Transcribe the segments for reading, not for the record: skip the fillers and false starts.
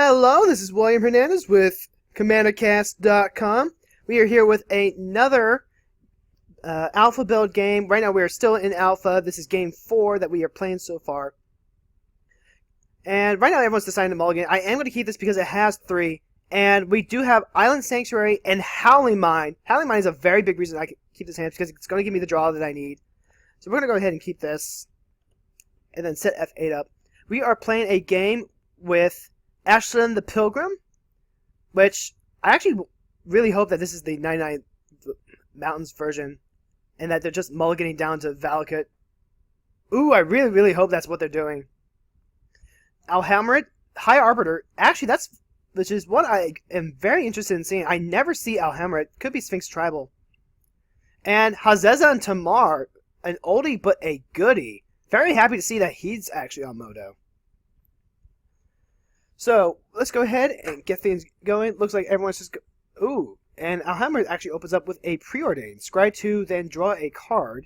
Hello, this is William Hernandez with CommanderCast.com. We are here with another alpha build game. Right now we are still in alpha. This is game 4 that we are playing so far. And right now everyone's deciding to mulligan. I am going to keep this because it has 3. And we do have Island Sanctuary and Howling Mine. Howling Mine is a very big reason I can keep this hand because it's going to give me the draw that I need. So we're going to go ahead and keep this. And then set F8 up. We are playing a game with Avacyn the Pilgrim, which I actually really hope that this is the 99 Mountains version, and that they're just mulliganing down to Valakut. Ooh, I really hope that's what they're doing. Alhamrid, High Arbiter, actually which is what I am very interested in seeing. I never see Alhamrid, could be Sphinx Tribal. And Hazeza and Tamar, an oldie but a goodie. Very happy to see that he's actually on Modo. So, let's go ahead and get things going. Looks like everyone's just... Ooh, and Alhammer actually opens up with a Preordained. Scry 2, then draw a card.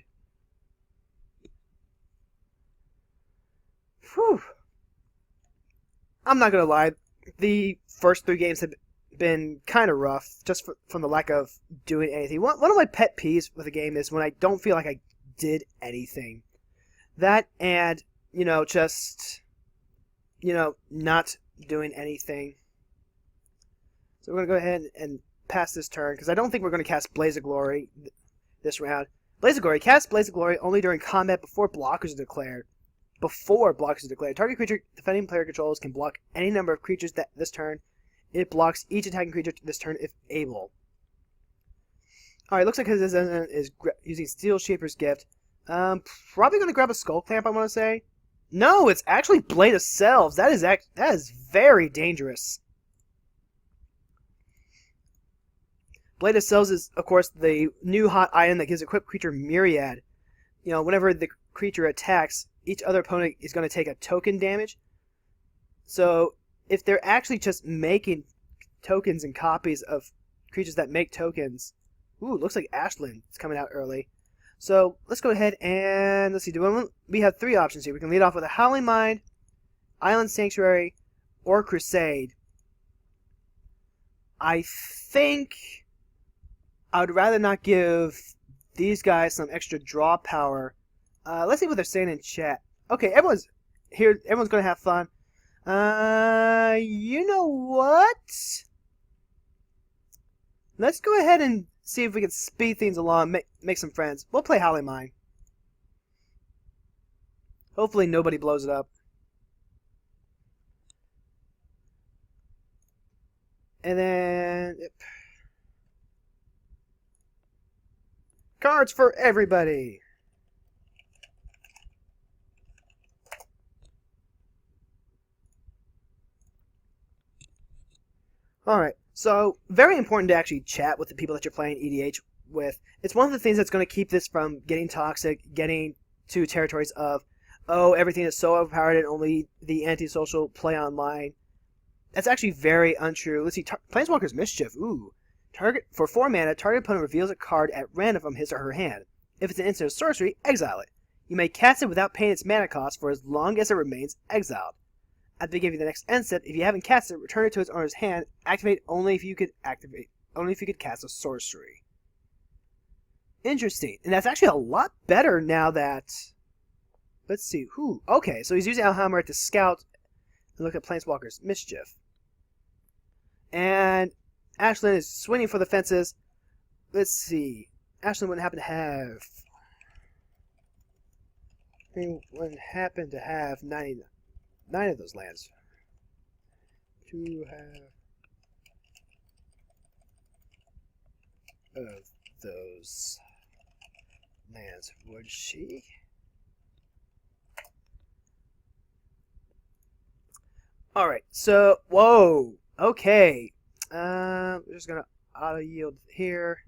Whew. I'm not going to lie. The first 3 games have been kind of rough, just from the lack of doing anything. One of my pet peeves with a game is when I don't feel like I did anything. That and, just, not doing anything. So we're going to go ahead and pass this turn, because I don't think we're going to cast Blaze of Glory this round. Blaze of Glory. Cast Blaze of Glory only during combat before blockers are declared. Target creature defending player controls can block any number of creatures this turn. It blocks each attacking creature this turn if able. Alright, looks like his is using Steel Shaper's Gift. Probably going to grab a Skull Clamp, I want to say. No, it's actually Blade of Selves. That is very dangerous. Blade of Selves is, of course, the new hot item that gives equipped creature Myriad. Whenever the creature attacks, each other opponent is going to take a token damage. So, if they're actually just making tokens and copies of creatures that make tokens... Ooh, looks like Ashland is coming out early. So, let's go ahead and, let's see, we have 3 options here. We can lead off with a Howling Mine, Island Sanctuary, or Crusade. I think I would rather not give these guys some extra draw power. Let's see what they're saying in chat. Okay, everyone's here. Everyone's going to have fun. You know what? Let's go ahead and see if we can speed things along, make some friends. We'll play Howling Mine. Hopefully nobody blows it up. And then... Yep. Cards for everybody! Alright. So, very important to actually chat with the people that you're playing EDH with. It's one of the things that's going to keep this from getting toxic, getting to territories of, oh, everything is so overpowered and only the antisocial play online. That's actually very untrue. Let's see, Planeswalker's Mischief. Ooh. For 4 mana, target opponent reveals a card at random from his or her hand. If it's an instant or sorcery, exile it. You may cast it without paying its mana cost for as long as it remains exiled. At the beginning of the next end step, if you haven't cast it, return it to its owner's hand. Activate only if you could cast a sorcery. Interesting. And that's actually a lot better now that... Let's see. Okay, so he's using Alhammer to scout and look at Planeswalker's Mischief. And Ashland is swinging for the fences. Let's see. Ashland wouldn't happen to have... He wouldn't happen to have 9 of those lands. To have of those lands, would she? Alright, so, whoa, okay. We're just gonna auto yield here.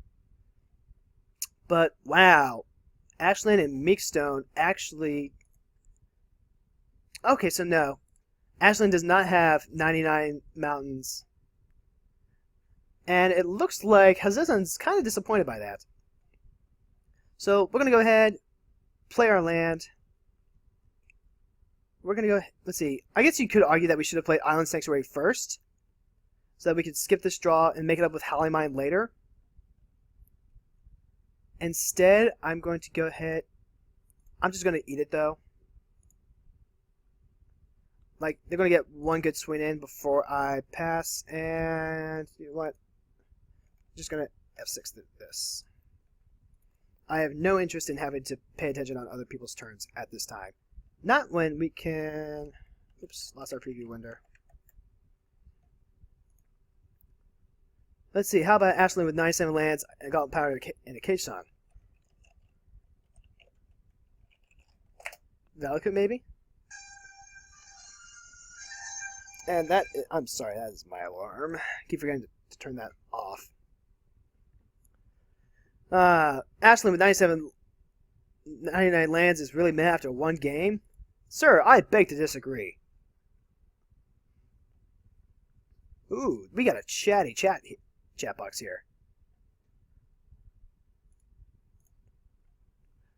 But, wow. Ashland and Meekstone actually... Okay, so no. Ashland does not have 99 mountains. And it looks like Hazezan's kind of disappointed by that. So we're going to go ahead, play our land. we're going to go... Let's see. I guess you could argue that we should have played Island Sanctuary first, so that we could skip this draw and make it up with Howling Mine later. Instead, I'm going to go ahead... I'm just going to eat it, though. Like, they're going to get one good swing in before I pass, and... You know what? I'm just going to F6 this. I have no interest in having to pay attention on other people's turns at this time. Not when we can... Oops, lost our preview window. Let's see, how about Ashland with 97 lands and Gauntlet Power and a Cage Song? Valakut, maybe? And that... I'm sorry, that is my alarm. I keep forgetting to turn that off. Ashland with 99 lands is really mad after one game? Sir, I beg to disagree. Ooh, we got a chatty chat box here.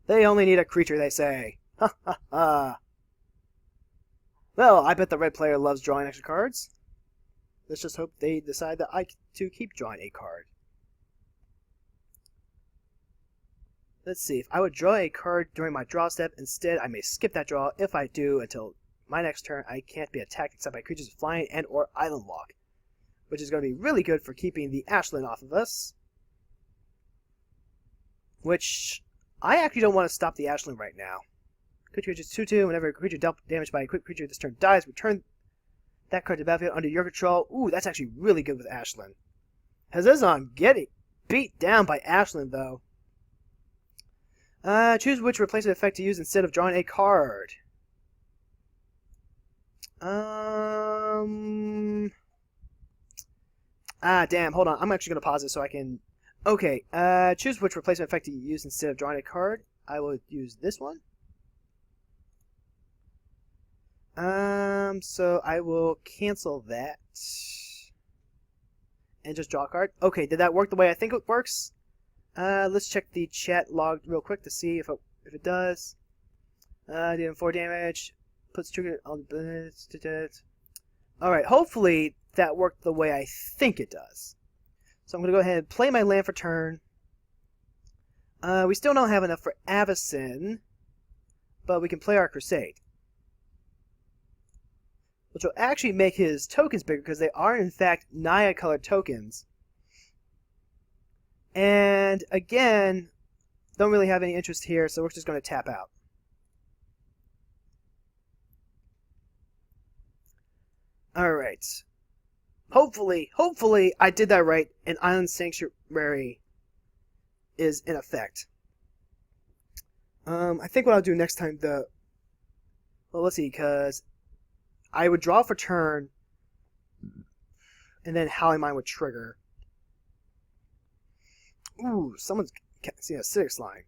They only need a creature, they say. Ha ha ha. Well, I bet the red player loves drawing extra cards. Let's just hope they decide that I too keep drawing a card. Let's see, if I would draw a card during my draw step, instead I may skip that draw. If I do, until my next turn, I can't be attacked except by creatures flying and or island walk, which is going to be really good for keeping the Ashland off of us. Which, I actually don't want to stop the Ashland right now. Creature just 2/2, whenever a creature dealt damage by a quick creature this turn dies, return that card to the battlefield under your control. Ooh, that's actually really good with Ashland. Hazazon getting beat down by Ashland, though. Choose which replacement effect to use instead of drawing a card. Damn, hold on. I'm actually going to pause it so I can... Okay, choose which replacement effect to use instead of drawing a card. I will use this one. So I will cancel that. And just draw a card. Okay, did that work the way I think it works? Let's check the chat log real quick to see if it does. Doing 4 damage. Puts trigger on the... Alright, hopefully that worked the way I think it does. So I'm going to go ahead and play my land for turn. We still don't have enough for Avacyn, but we can play our Crusade. Which will actually make his tokens bigger because they are in fact Naya colored tokens. And again, don't really have any interest here, so we're just going to tap out. Alright. Hopefully I did that right, and Island Sanctuary is in effect. I think what I'll do next time, well, let's see, because I would draw for turn, and then Howling Mine would trigger. Ooh, someone's seeing a Acidic Slime.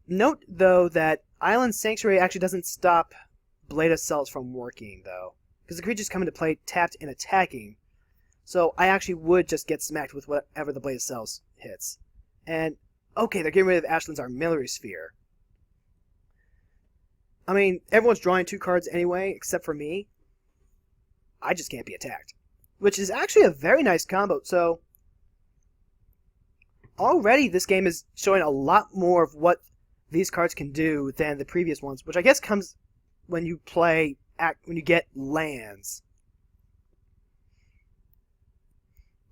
Note, though, that Island Sanctuary actually doesn't stop Blade of Cells from working, though. Because the creatures come into play tapped and attacking. So I actually would just get smacked with whatever the Blade of Cells hits. And, okay, they're getting rid of Ashland's Armillary Sphere. I mean, everyone's drawing 2 cards anyway, except for me. I just can't be attacked. Which is actually a very nice combo. So, already this game is showing a lot more of what these cards can do than the previous ones, which I guess comes when you when you get lands.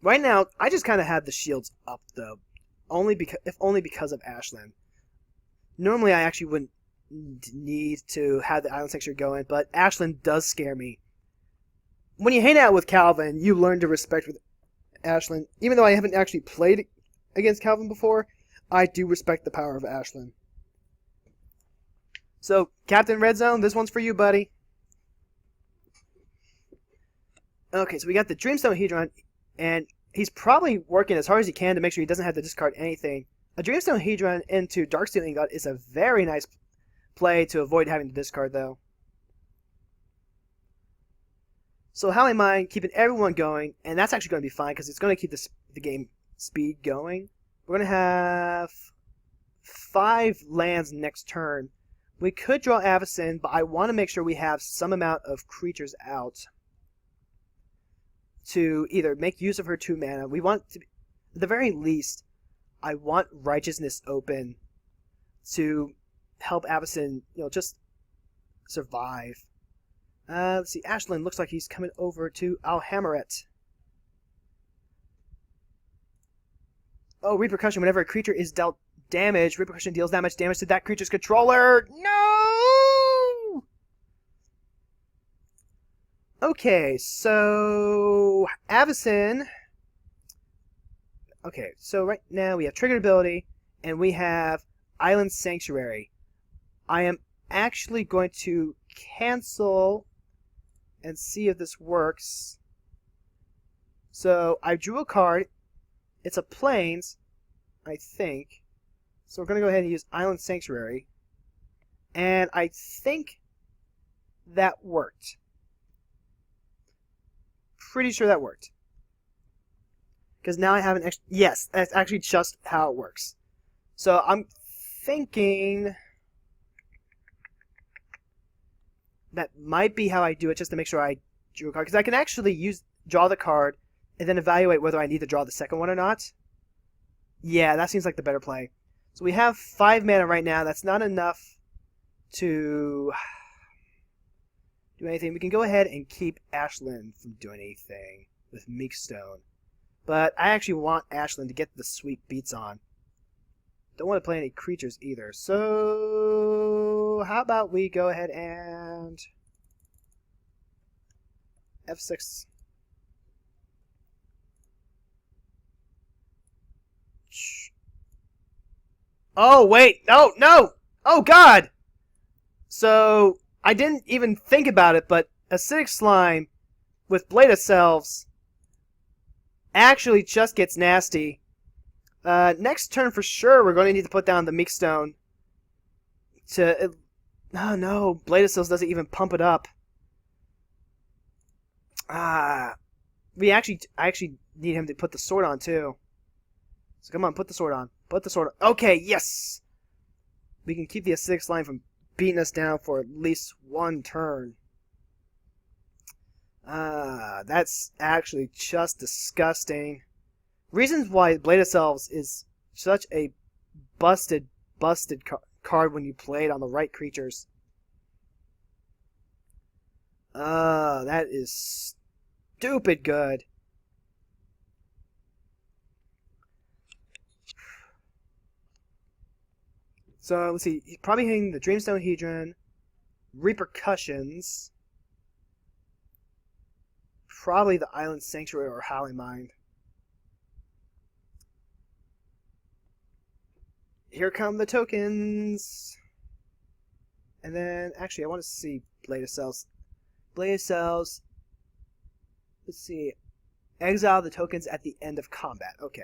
Right now, I just kind of have the shields up, though, if only because of Ashland. Normally, I actually wouldn't need to have the Island Sanctuary going, but Ashland does scare me. When you hang out with Calvin, you learn to respect with Ashland. Even though I haven't actually played against Calvin before, I do respect the power of Ashland. So, Captain Red Zone, this one's for you, buddy. Okay, so we got the Dreamstone Hedron, and he's probably working as hard as he can to make sure he doesn't have to discard anything. A Dreamstone Hedron into Darksteel Ingot is a very nice play to avoid having to discard, though. So Howling Mine, keeping everyone going, and that's actually going to be fine because it's going to keep the game speed going. We're going to have 5 lands next turn, We could draw Avacyn, but I want to make sure we have some amount of creatures out to either make use of her 2 mana. We want to, at the very least, I want Righteousness open to help Avacyn, just survive. Let's see, Ashland looks like he's coming over to... I'll hammer it. Oh, Repercussion. Whenever a creature is dealt damage, Repercussion deals that much damage to that creature's controller. No! Okay, so... Avacyn... Okay, so right now we have Triggered Ability, and we have Island Sanctuary. I am actually going to cancel and see if this works. So I drew a card. It's a Plains, I think. So we're going to go ahead and use Island Sanctuary. And I think that worked. Pretty sure that worked. Because now I have an extra... Yes, that's actually just how it works. So I'm thinking... that might be how I do it, just to make sure I drew a card. Because I can actually draw the card, and then evaluate whether I need to draw the second one or not. Yeah, that seems like the better play. So we have 5 mana right now. That's not enough to do anything. We can go ahead and keep Ashland from doing anything with Meekstone. But I actually want Ashland to get the sweet beats on. Don't want to play any creatures either. So how about we go ahead and F6. Oh, wait. No, no. Oh, God. So I didn't even think about it, but Acidic Slime with Blade of Selves actually just gets nasty. Next turn for sure, we're going to need to put down the Meekstone. Oh no, Blade of Selves doesn't even pump it up. I actually need him to put the sword on too. So come on, put the sword on. Put the sword on. Okay, yes! We can keep the Acidic Slime from beating us down for at least 1 turn. That's actually just disgusting. Reasons why Blade of Selves is such a busted card when you play it on the right creatures. That is stupid good. So, let's see. He's probably hitting the Dreamstone Hedron, Repercussions, probably the Island Sanctuary or Howling Mind. Here come the tokens. And then, actually, I want to see Blade of Selves. Blade of Selves. Let's see. Exile the tokens at the end of combat. Okay.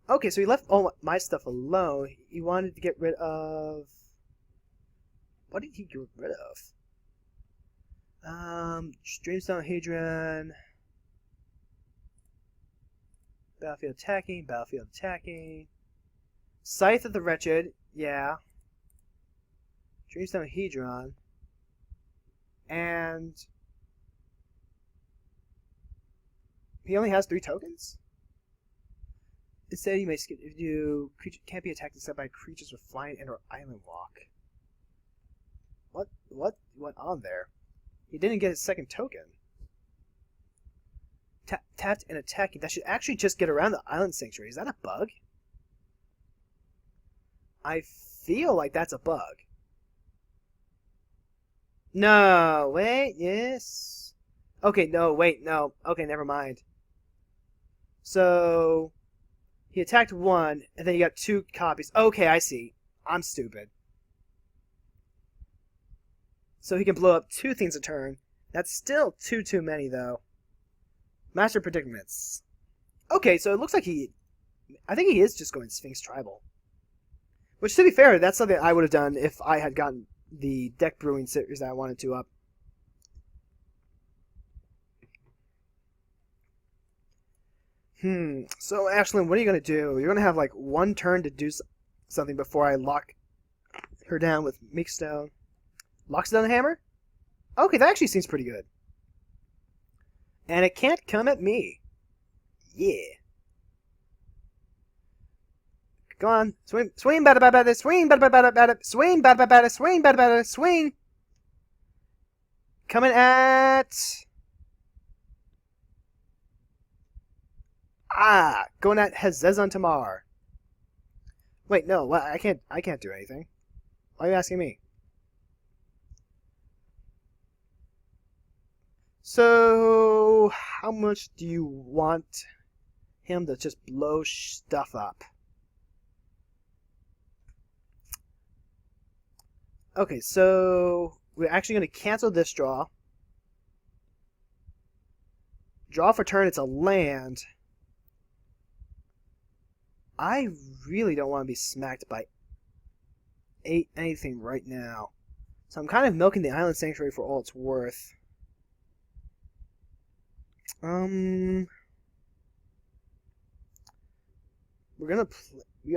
Okay, so he left all my stuff alone. He wanted to get rid of... What did he get rid of? Dreamstone Hedron. Battlefield attacking. Scythe of the Wretched, yeah. Dreamstone Hedron. And... he only has 3 tokens? Instead, you may skip if you creature can't be attacked except by creatures with flying and or island walk. What went on there? He didn't get his second token. Tapped and attacking. That should actually just get around the Island Sanctuary. Is that a bug? I feel like that's a bug. No, wait, yes. Okay, no, wait, no. Okay, never mind. So... he attacked 1, and then he got 2 copies. Okay, I see. I'm stupid. So he can blow up 2 things a turn. That's still too many, though. Master Predicaments. Okay, so it looks like I think he is just going Sphinx Tribal. Which, to be fair, that's something I would have done if I had gotten the deck brewing series that I wanted to up. So, Ashlyn, what are you going to do? You're going to have, like, one turn to do something before I lock her down with Meekstone. Locks down the hammer? Okay, that actually seems pretty good. And it can't come at me. Yeah. Go on. Swing, swing, bada, bada, bada, swing, bada, bada, bada, bada, swing, bada, bada, bada, swing, bada, bada, swing. Coming at... going at Hezezon Tamar. Wait, no, what? I can't do anything. Why are you asking me? So, how much do you want him to just blow stuff up? Okay, so we're actually going to cancel this draw. Draw for turn, it's a land. I really don't want to be smacked by anything right now. So I'm kind of milking the Island Sanctuary for all it's worth. We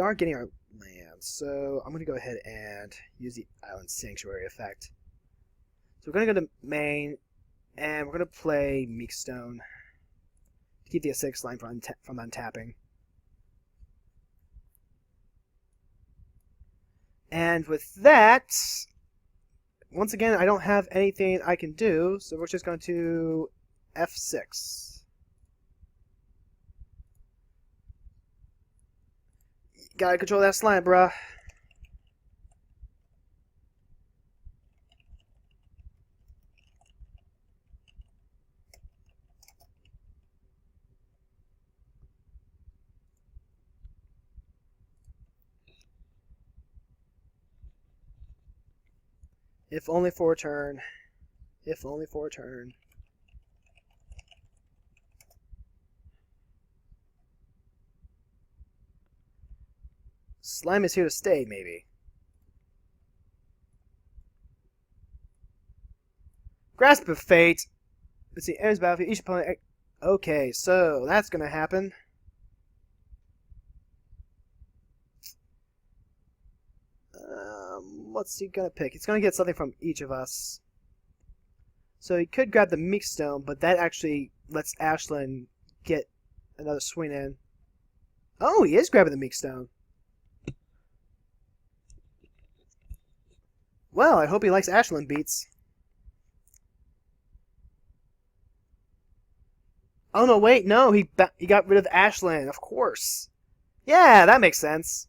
are getting our land, so I'm gonna go ahead and use the Island Sanctuary effect. So we're gonna go to main, and we're gonna play Meekstone to keep the acidic slime from untapping. And with that, once again, I don't have anything I can do, so we're just going to F6. Gotta control that slime, bruh. If only for a turn. If only for a turn. Slime is here to stay, maybe. Grasp of Fate. Let's see, enters battlefield. Each opponent. Okay, so that's gonna happen. What's he gonna pick? He's gonna get something from each of us. So he could grab the Meekstone, but that actually lets Ashlyn get another swing in. Oh, he is grabbing the Meekstone. Well, I hope he likes Ashlyn beats. Oh no, wait, no, he got rid of Ashlyn, of course. Yeah, that makes sense.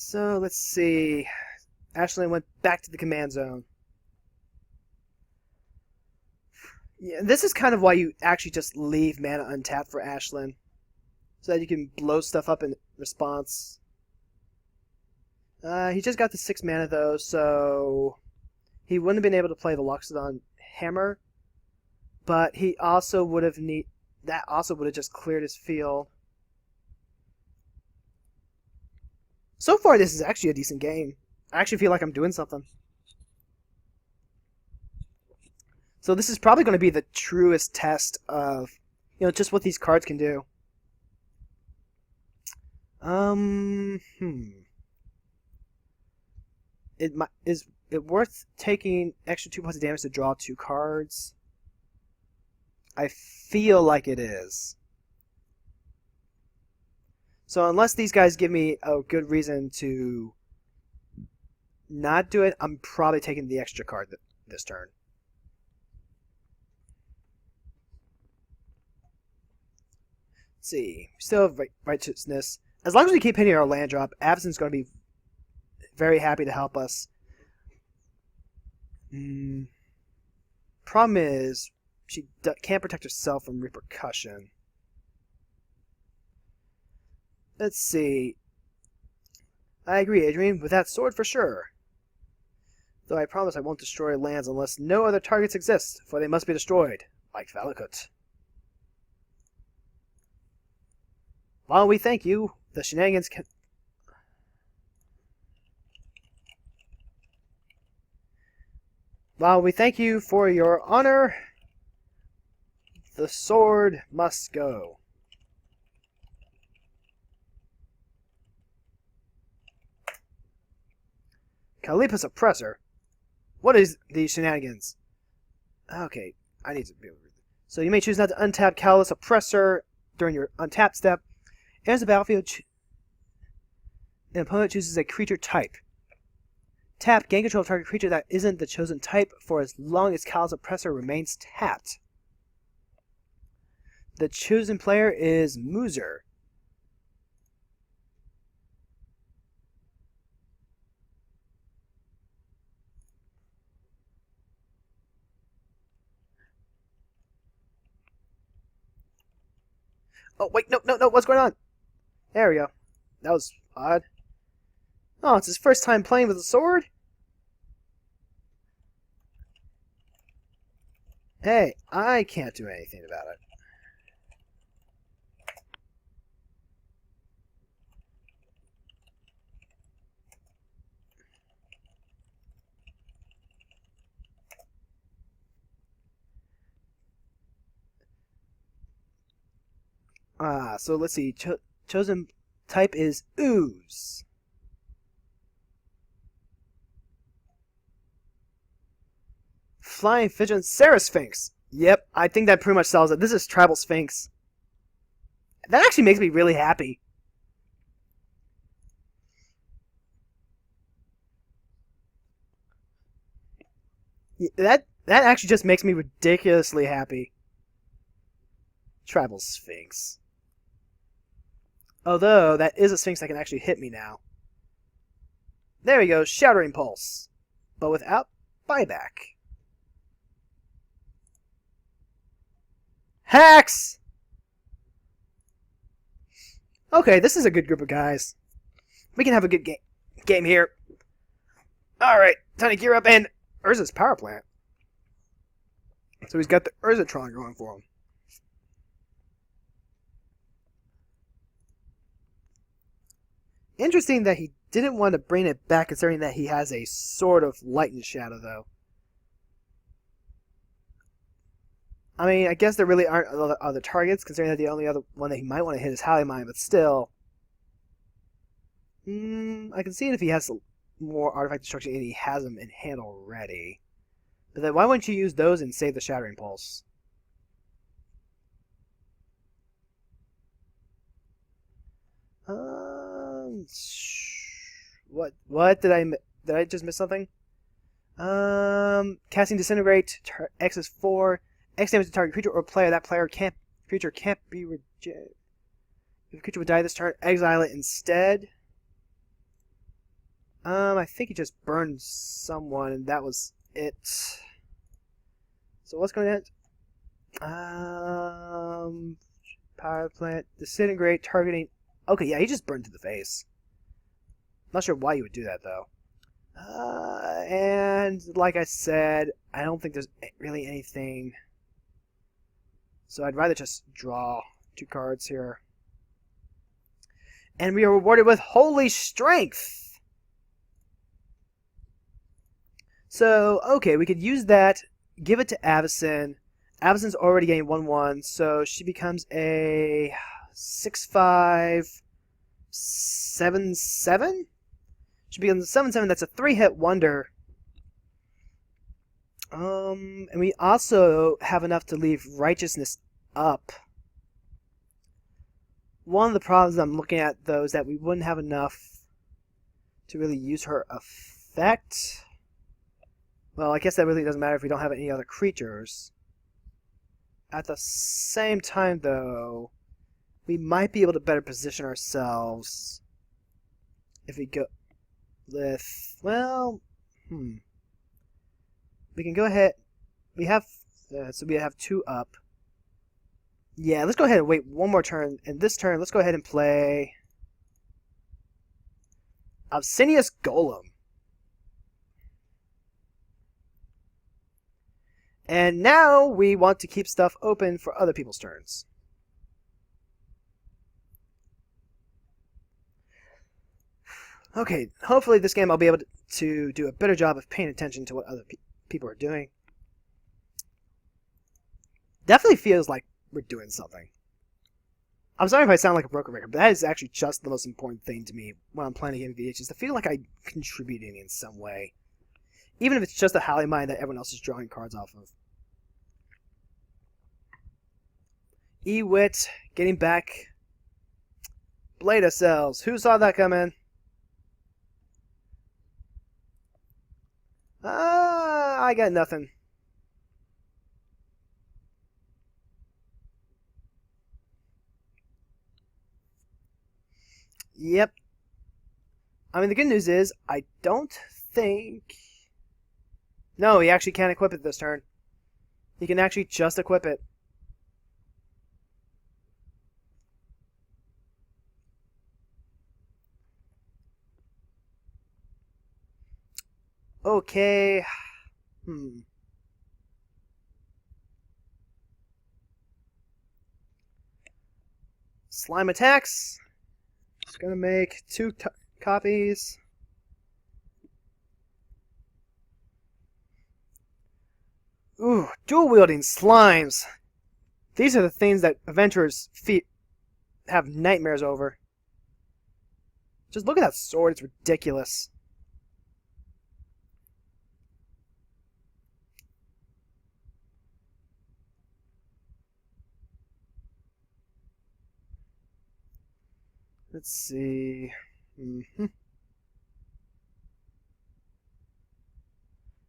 So, let's see. Ashlyn went back to the command zone. Yeah, this is kind of why you actually just leave mana untapped for Ashlyn. So that you can blow stuff up in response. He just got the 6 mana though, so he wouldn't have been able to play the Loxodon Hammer. But he also would have that also would have just cleared his field. So far, this is actually a decent game. I actually feel like I'm doing something. So this is probably going to be the truest test of, just what these cards can do. Is it worth taking extra 2 points of damage to draw 2 cards? I feel like it is. So unless these guys give me a good reason to not do it, I'm probably taking the extra card this turn. Let's see. We still have righteousness. As long as we keep hitting our land drop, Avacyn's going to be very happy to help us. Problem is, she can't protect herself from repercussion. Let's see. I agree, Adrian, with that sword for sure. Though I promise I won't destroy lands unless no other targets exist, for they must be destroyed, like Valakut. While we thank you, the shenanigans can... While we thank you for your honor, The sword must go. Calipa Suppressor? What is these shenanigans? Okay, I need to be able to read this. So you may choose not to untap Calipa Suppressor during your untap step. Enters the battlefield, an opponent chooses a creature type. Tap, gain control of target creature that isn't the chosen type for as long as Calipa Suppressor remains tapped. The chosen player is Moozer. Oh, wait, no, what's going on? There we go. That was odd. Oh, it's his first time playing with a sword? Hey, I can't do anything about it. So let's see. Chosen type is Ooze. Flying Fidget Sphinx. Yep, I think that pretty much sells it. This is Tribal Sphinx. That actually makes me really happy. That actually just makes me ridiculously happy. Tribal Sphinx. Although, that is a Sphinx that can actually hit me now. There we go, Shattering Pulse. But without buyback. Hacks! Okay, this is a good group of guys. We can have a good game here. Alright, time to gear up, and Urza's power plant. So he's got the Urzatron going for him. Interesting that he didn't want to bring it back, considering that he has a sort of light and shadow, though. I mean, I guess there really aren't other targets, considering that the only other one that he might want to hit is Halley-Mine, but still. I can see it if he has more artifact destruction and he has them in hand already. But then why wouldn't you use those and save the Shattering Pulse? What did I just miss something? Casting Disintegrate. X is 4. X damage to target creature or player. That creature can't be rejected. If a creature would die this turn, exile it instead. I think he just burned someone, and that was it. So what's going on? Power plant, disintegrate, targeting. Okay, yeah, he just burned to the face. Not sure why you would do that though. And like I said, I don't think there's really anything. So I'd rather just draw 2 cards here. And we are rewarded with Holy Strength! So, okay, we could use that, give it to Avacyn. Avacyn's already getting 1/1, so she becomes a 6/5, 7/7? She becomes a 7/7, that's a 3-hit wonder. And we also have enough to leave Righteousness up. One of the problems I'm looking at, though, is that we wouldn't have enough to really use her effect. Well, I guess that really doesn't matter if we don't have any other creatures. At the same time, though, we might be able to better position ourselves if we go with, well, we can go ahead. We have, so we have 2 up. Yeah, let's go ahead and wait one more turn. And this turn, let's go ahead and play Obsidious Golem. And now we want to keep stuff open for other people's turns. Okay, hopefully this game I'll be able to do a better job of paying attention to what other people are doing. Definitely feels like we're doing something. I'm sorry if I sound like a broken record, but that is actually just the most important thing to me when I'm playing a game of VH, is to feel like I'm contributing in some way. Even if it's just a Halley Mine that everyone else is drawing cards off of. E-Wit, getting back. Blade of Cells. Who saw that coming? I got nothing. Yep. I mean, the good news is, I don't think... No, he actually can't equip it this turn. He can actually just equip it. Okay. Slime attacks. It's gonna make 2 copies. Ooh, dual-wielding slimes. These are the things that adventurers' feet have nightmares over. Just look at that sword, it's ridiculous. Let's see.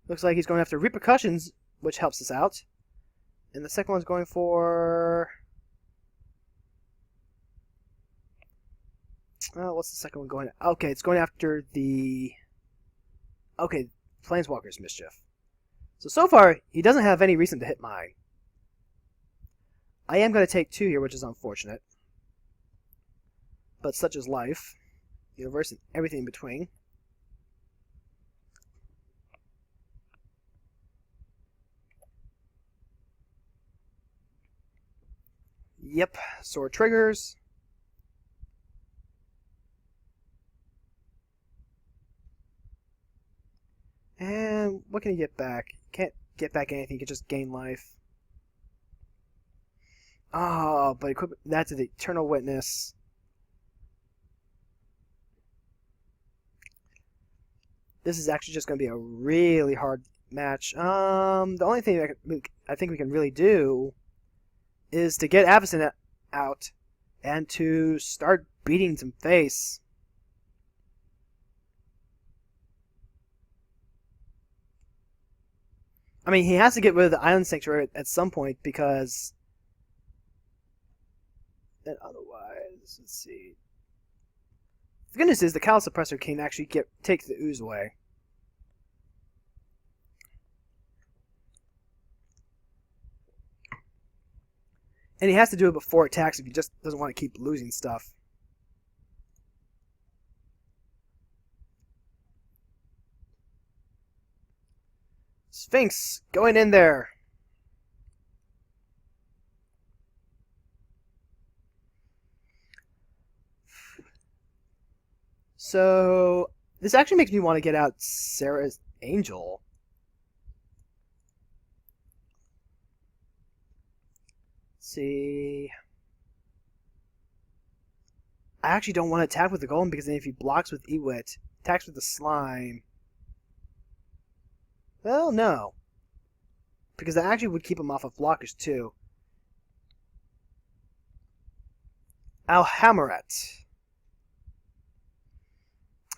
Looks like he's going after repercussions, which helps us out. And the second one's going for... Oh, what's the second one going? Okay, it's going after the... Okay, Planeswalker's Mischief. So far, he doesn't have any reason to hit mine. I am going to take 2 here, which is unfortunate. But such is life. Universe and everything in between. Yep, sword triggers. And what can he get back? Can't get back anything, he can just gain life. Oh, but equip that to the Eternal Witness. This is actually just going to be a really hard match. The only thing I think we can really do is to get Avacyn out and to start beating some face. I mean, he has to get rid of the Island Sanctuary at some point because... And otherwise, let's see. The goodness is the Cal Suppressor can actually take the ooze away. And he has to do it before attacks if he just doesn't want to keep losing stuff. Sphinx, going in there. So, this actually makes me want to get out Sarah's Angel. Let's see. I actually don't want to attack with the Golem because then if he blocks with Ewit, attacks with the Slime. Well, no. Because that actually would keep him off of blockers too. Alhammaret.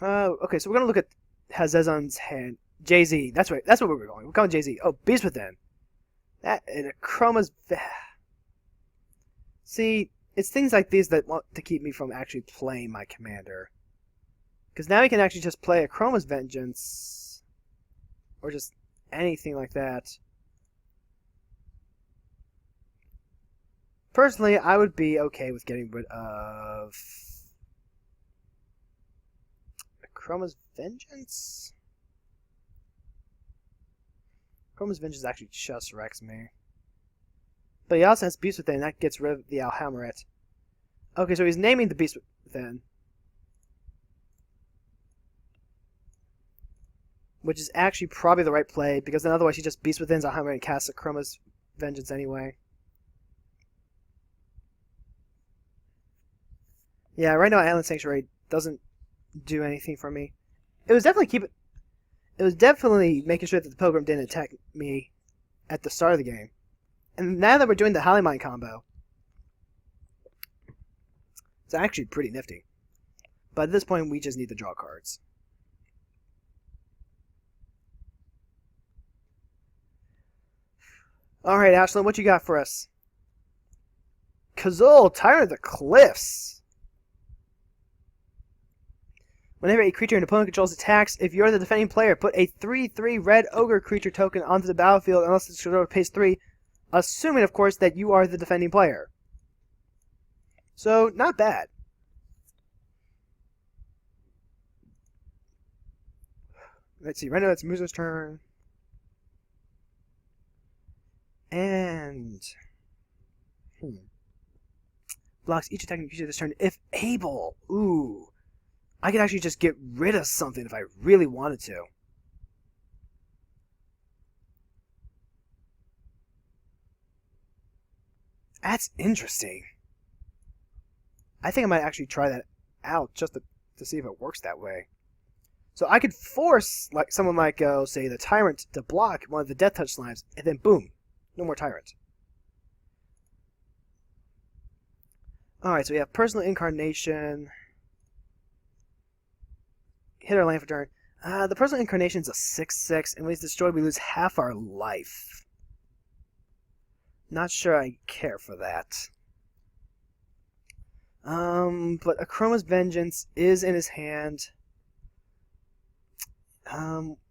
Okay, so we're gonna look at Hazezon's hand. Jay-Z. That's right. That's what we were going. We're calling Jay-Z. Oh, Beast Within. That and a Chroma's. See, it's things like these that want to keep me from actually playing my commander. Because now he can actually just play a Chroma's Vengeance, or just anything like that. Personally, I would be okay with getting rid of Chroma's Vengeance? Chroma's Vengeance actually just wrecks me. But he also has Beast Within, and that gets rid of the Alhammaret. Okay, so he's naming the Beast Within. Which is actually probably the right play, because then otherwise he just Beast Within's Alhammaret and casts a Chroma's Vengeance anyway. Yeah, right now Island Sanctuary doesn't do anything for me. It was definitely making sure that the Pilgrim didn't attack me at the start of the game. And now that we're doing the Highly Mine combo, it's actually pretty nifty. But at this point, we just need to draw cards. Alright, Ashlyn, what you got for us? Kazul, Tyrant of the Cliffs. Whenever a creature an opponent controls attacks, if you're the defending player, put a 3/3 red ogre creature token onto the battlefield unless the controller pays 3, assuming, of course, that you are the defending player. So, not bad. Let's see, right now it's Muso's turn. And... blocks each attacking creature this turn if able. Ooh. I could actually just get rid of something if I really wanted to. That's interesting. I think I might actually try that out just to see if it works that way. So I could force someone like, say, the Tyrant to block one of the Death Touch slimes, and then boom, no more Tyrant. Alright, so we have Personal Incarnation. Hit our land for turn. The Personal Incarnation is a 6/6, and when it's destroyed, we lose half our life. Not sure I care for that. But Akroma's Vengeance is in his hand.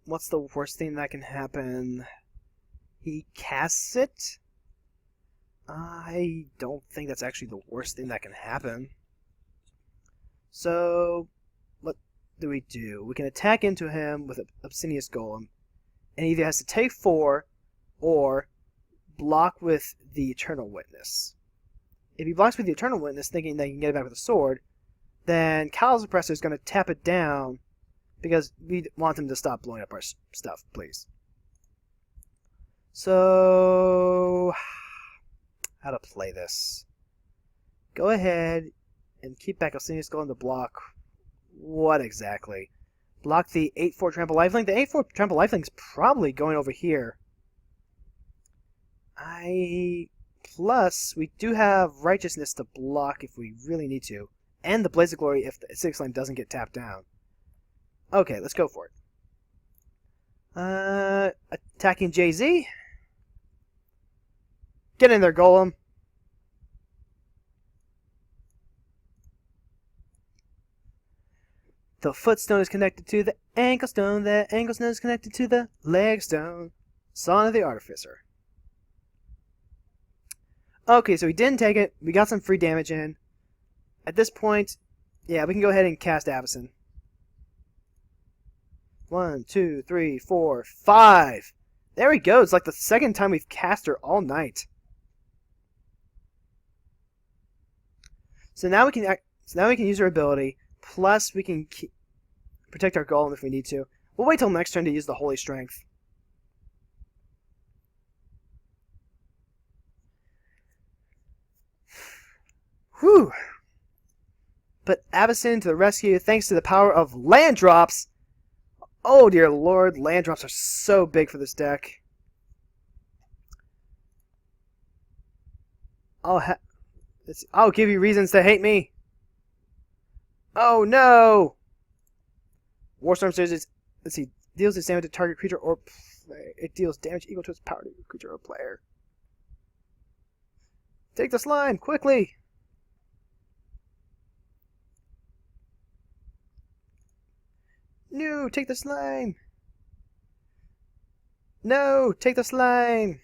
What's the worst thing that can happen? He casts it? I don't think that's actually the worst thing that can happen. So, what do? We can attack into him with an Obsidious Golem, and he either has to take 4 or block with the Eternal Witness. If he blocks with the Eternal Witness, thinking that he can get it back with a sword, then Callous Oppressor is going to tap it down because we want him to stop blowing up our stuff, please. So, how to play this? Go ahead and keep back Obsidious Golem to block. What exactly? Block the 8/4 Trample Lifelink. The 8/4 Trample Lifelink is probably going over here. Plus, we do have Righteousness to block if we really need to. And the Blaze of Glory if the 6 line doesn't get tapped down. Okay, let's go for it. Attacking Jay-Z. Get in there, Golem. The foot stone is connected to the ankle stone. The ankle stone is connected to the leg stone. Son of the Artificer. Okay, so we didn't take it. We got some free damage in. At this point, yeah, we can go ahead and cast Avacyn. 1, 2, 3, 4, 5. There we go. It's like the second time we've cast her all night. So now we can use her ability. Plus, we can protect our golem if we need to. We'll wait till next turn to use the Holy Strength. Whew. But Avacyn to the rescue, thanks to the power of land drops. Oh dear lord, land drops are so big for this deck. I'll give you reasons to hate me. Oh no! Warstorm says let's see, deals its damage to target creature or player. It deals damage equal to its power to creature or player. Take the slime, quickly! No, take the slime! No, take the slime!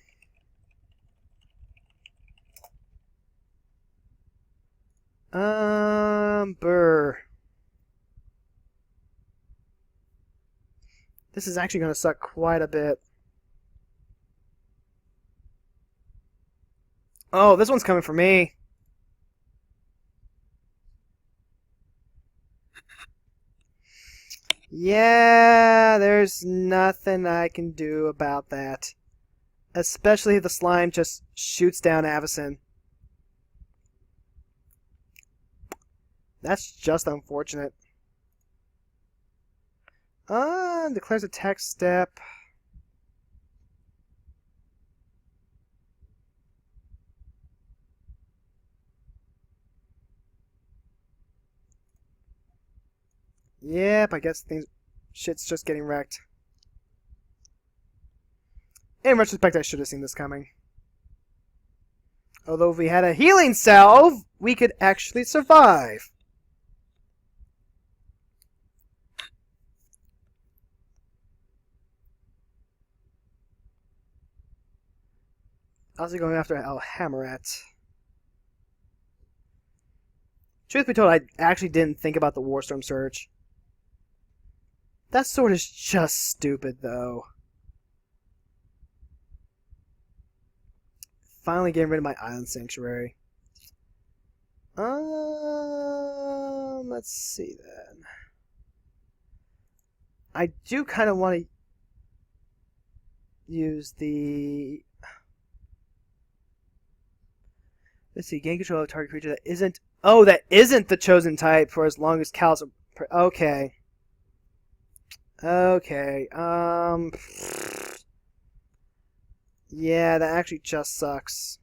Brr. This is actually going to suck quite a bit. Oh, this one's coming for me. Yeah, there's nothing I can do about that. Especially if the slime just shoots down Avacyn. That's just unfortunate. Declares attack step. Yep, I guess shit's just getting wrecked. In retrospect, I should have seen this coming. Although if we had a healing salve, we could actually survive. Also going after Alhammerat. Truth be told, I actually didn't think about the Warstorm Surge. That sword is just stupid, though. Finally getting rid of my Island Sanctuary. Let's see then. I do kind of want to use the... Let's see, gain control of a target creature that isn't... Oh, that isn't the chosen type for as long as Cal's... Okay. Okay, yeah, that actually just sucks.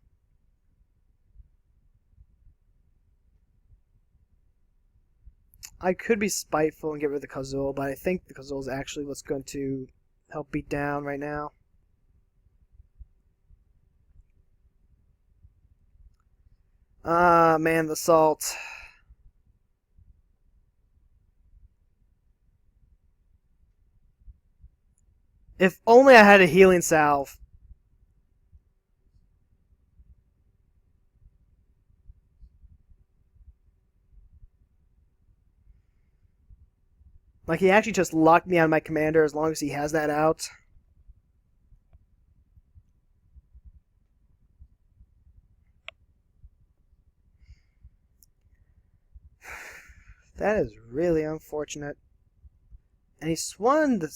I could be spiteful and get rid of the Kazul, but I think the Kazul is actually what's going to help beat down right now. Ah, man, the salt. If only I had a healing salve. Like, he actually just locked me out of my commander as long as he has that out. That is really unfortunate. And he swung the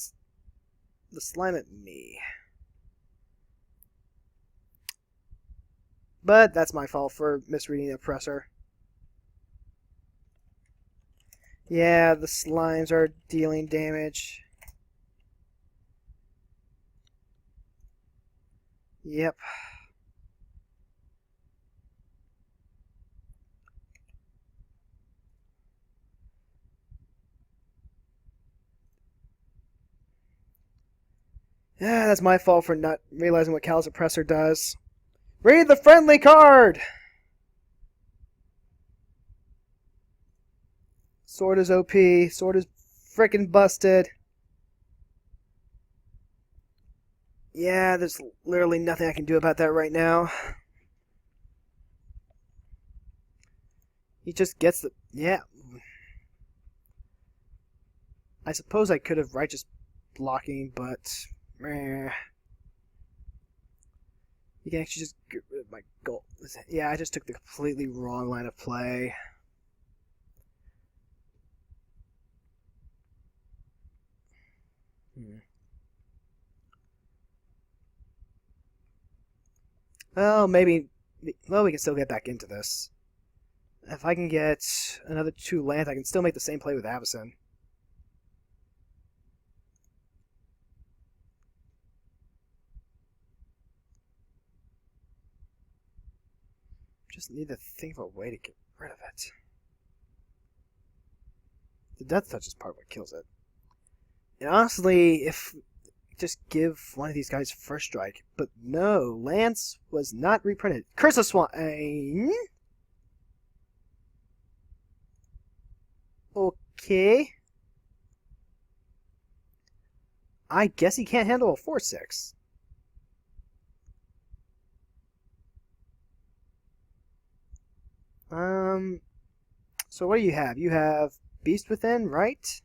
slime at me. But that's my fault for misreading the oppressor. Yeah, the slimes are dealing damage. Yep. Yeah, that's my fault for not realizing what Cal's oppressor does. Read the friendly card! Sword is OP. Sword is frickin' busted. Yeah, there's literally nothing I can do about that right now. He just gets the... Yeah. I suppose I could have righteous blocking, but... Meh. You can actually just get rid of my goal. Yeah, I just took the completely wrong line of play. Well, maybe... Well, we can still get back into this. If I can get another 2 lands, I can still make the same play with Avacyn. Just need to think of a way to get rid of it. The Death Touch is part of what kills it. And honestly, if just give one of these guys first strike, but no, Lance was not reprinted. Curse of Swine. Okay. I guess he can't handle a 4/6. So what do you have? You have Beast Within, right?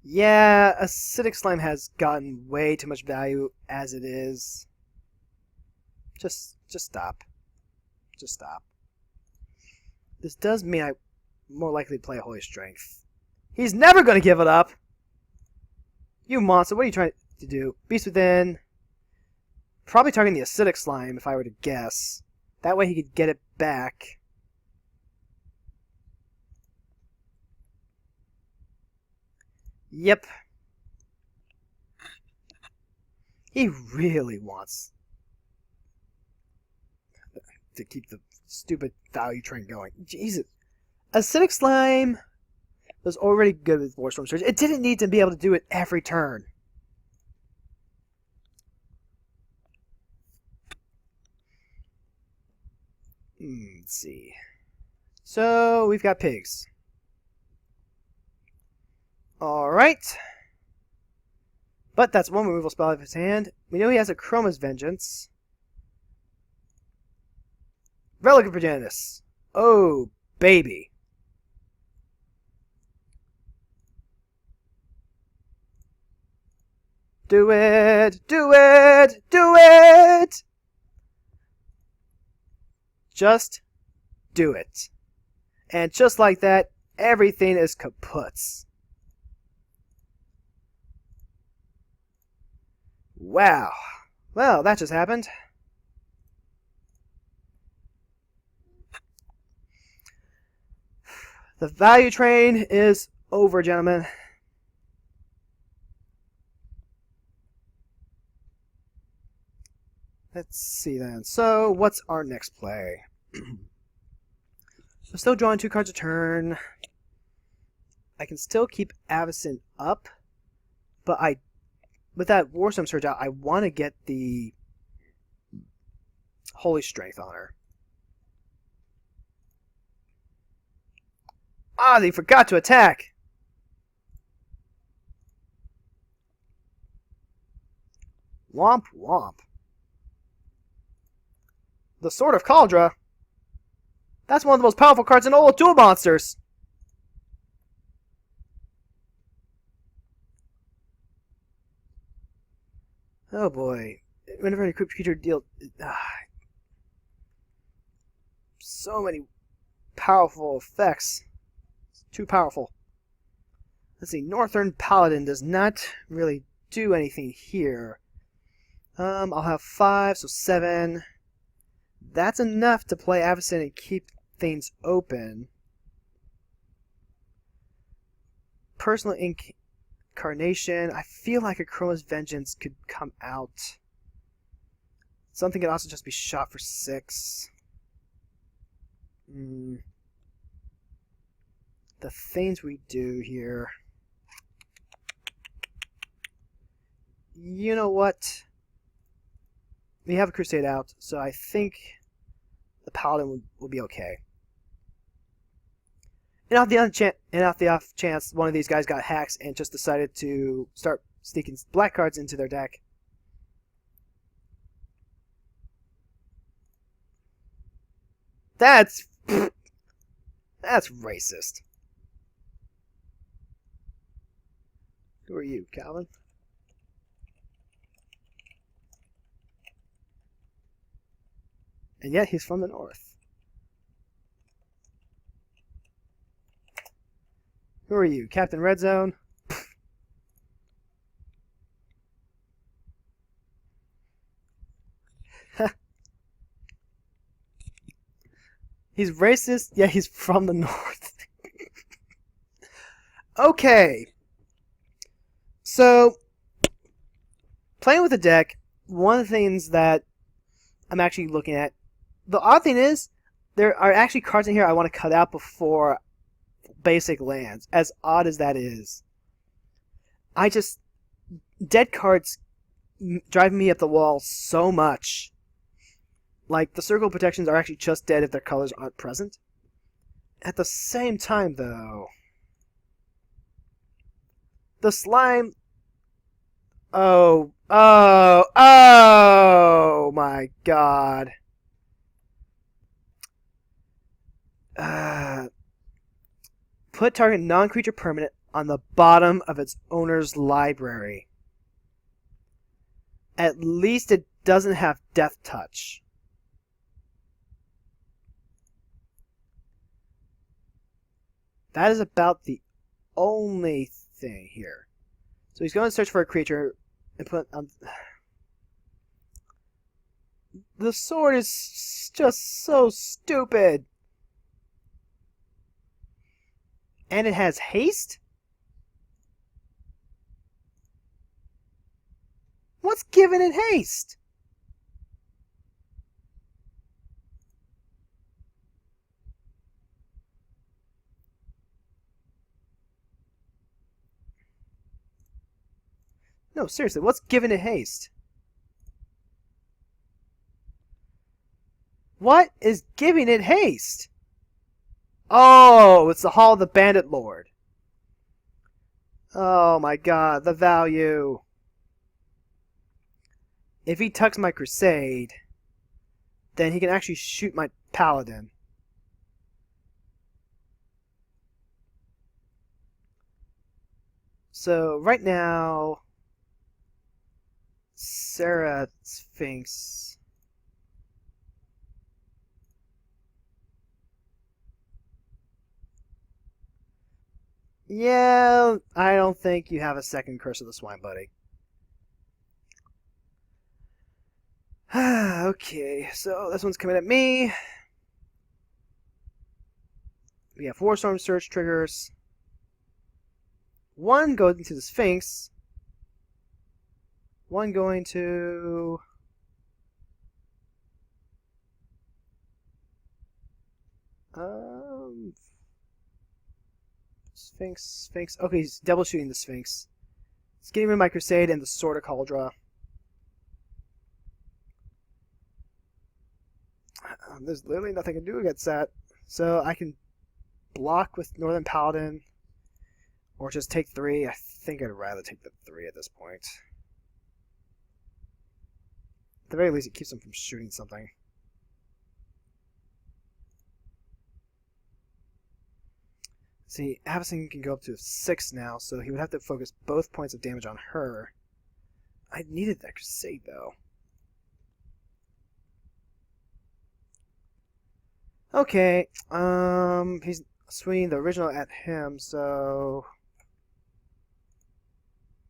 Yeah, Acidic Slime has gotten way too much value as it is. Just stop. Just stop. This does mean I'm more likely to play Holy Strength. He's never going to give it up! You monster, what are you trying to do? Beast Within. Probably targeting the acidic slime, if I were to guess. That way he could get it back. Yep. He really wants to keep the stupid value train going. Jesus. Acidic slime was already good with Warstorm Surge. It didn't need to be able to do it every turn. Let's see. So, we've got pigs. Alright. But that's one removal spell out of his hand. We know he has a Chroma's Vengeance. Relic of Progenitus. Oh, baby. Do it! Do it! Do it! Just do it. And just like that, everything is kaputs. Wow. Well, that just happened. The value train is over, gentlemen. Let's see then. So, what's our next play? I'm still drawing 2 cards a turn. I can still keep Avacyn up, but with that Warstorm Surge out, I want to get the Holy Strength on her. Ah, they forgot to attack! Womp womp. The Sword of Cauldra? That's one of the most powerful cards in all of Duel Monsters! Oh boy. Whenever an equipped creature deals... so many powerful effects. It's too powerful. Let's see, Northern Paladin does not really do anything here. I'll have 5, so 7. That's enough to play Avacyn and keep things open. Personal Incarnation. I feel like a Chroma's Vengeance could come out. Something could also just be shot for 6. The things we do here. You know what? We have a Crusade out, so I think the Paladin will be okay. And off the off chance one of these guys got hacks and just decided to start sneaking black cards into their deck. That's racist. Who are you, Calvin? And yet he's from the north. Who are you, Captain Red Zone? He's racist, yet he's from the north. Okay. So, playing with the deck, one of the things that I'm actually looking at, the odd thing is, there are actually cards in here I want to cut out before basic lands, as odd as that is. Dead cards drive me up the wall so much. Like, the Circle Protections are actually just dead if their colors aren't present. At the same time, though, the slime... Oh my god. Put target non-creature permanent on the bottom of its owner's library. At least it doesn't have Death Touch. That is about the only thing here. So he's going to search for a creature and put on... The sword is just so stupid. And it has haste? What's giving it haste? No, seriously, what's giving it haste? What is giving it haste? Oh, it's the Hall of the Bandit Lord. Oh my god, the value. If he tucks my Crusade, then he can actually shoot my Paladin. So, right now, Sarah Sphinx. Yeah, I don't think you have a second Curse of the Swine, buddy. Okay, so this one's coming at me. We have 4 Storm Surge triggers. 1 goes into the Sphinx. 1 going to... Sphinx. Okay, he's double shooting the Sphinx. He's getting rid of my Crusade and the Sword of Cauldra. There's literally nothing I can do against that. So I can block with Northern Paladin. Or just take 3. I think I'd rather take the 3 at this point. At the very least, it keeps him from shooting something. See, Avacyn can go up to 6 now, so he would have to focus both points of damage on her. I needed that Crusade, though. Okay, he's swinging the original at him, so...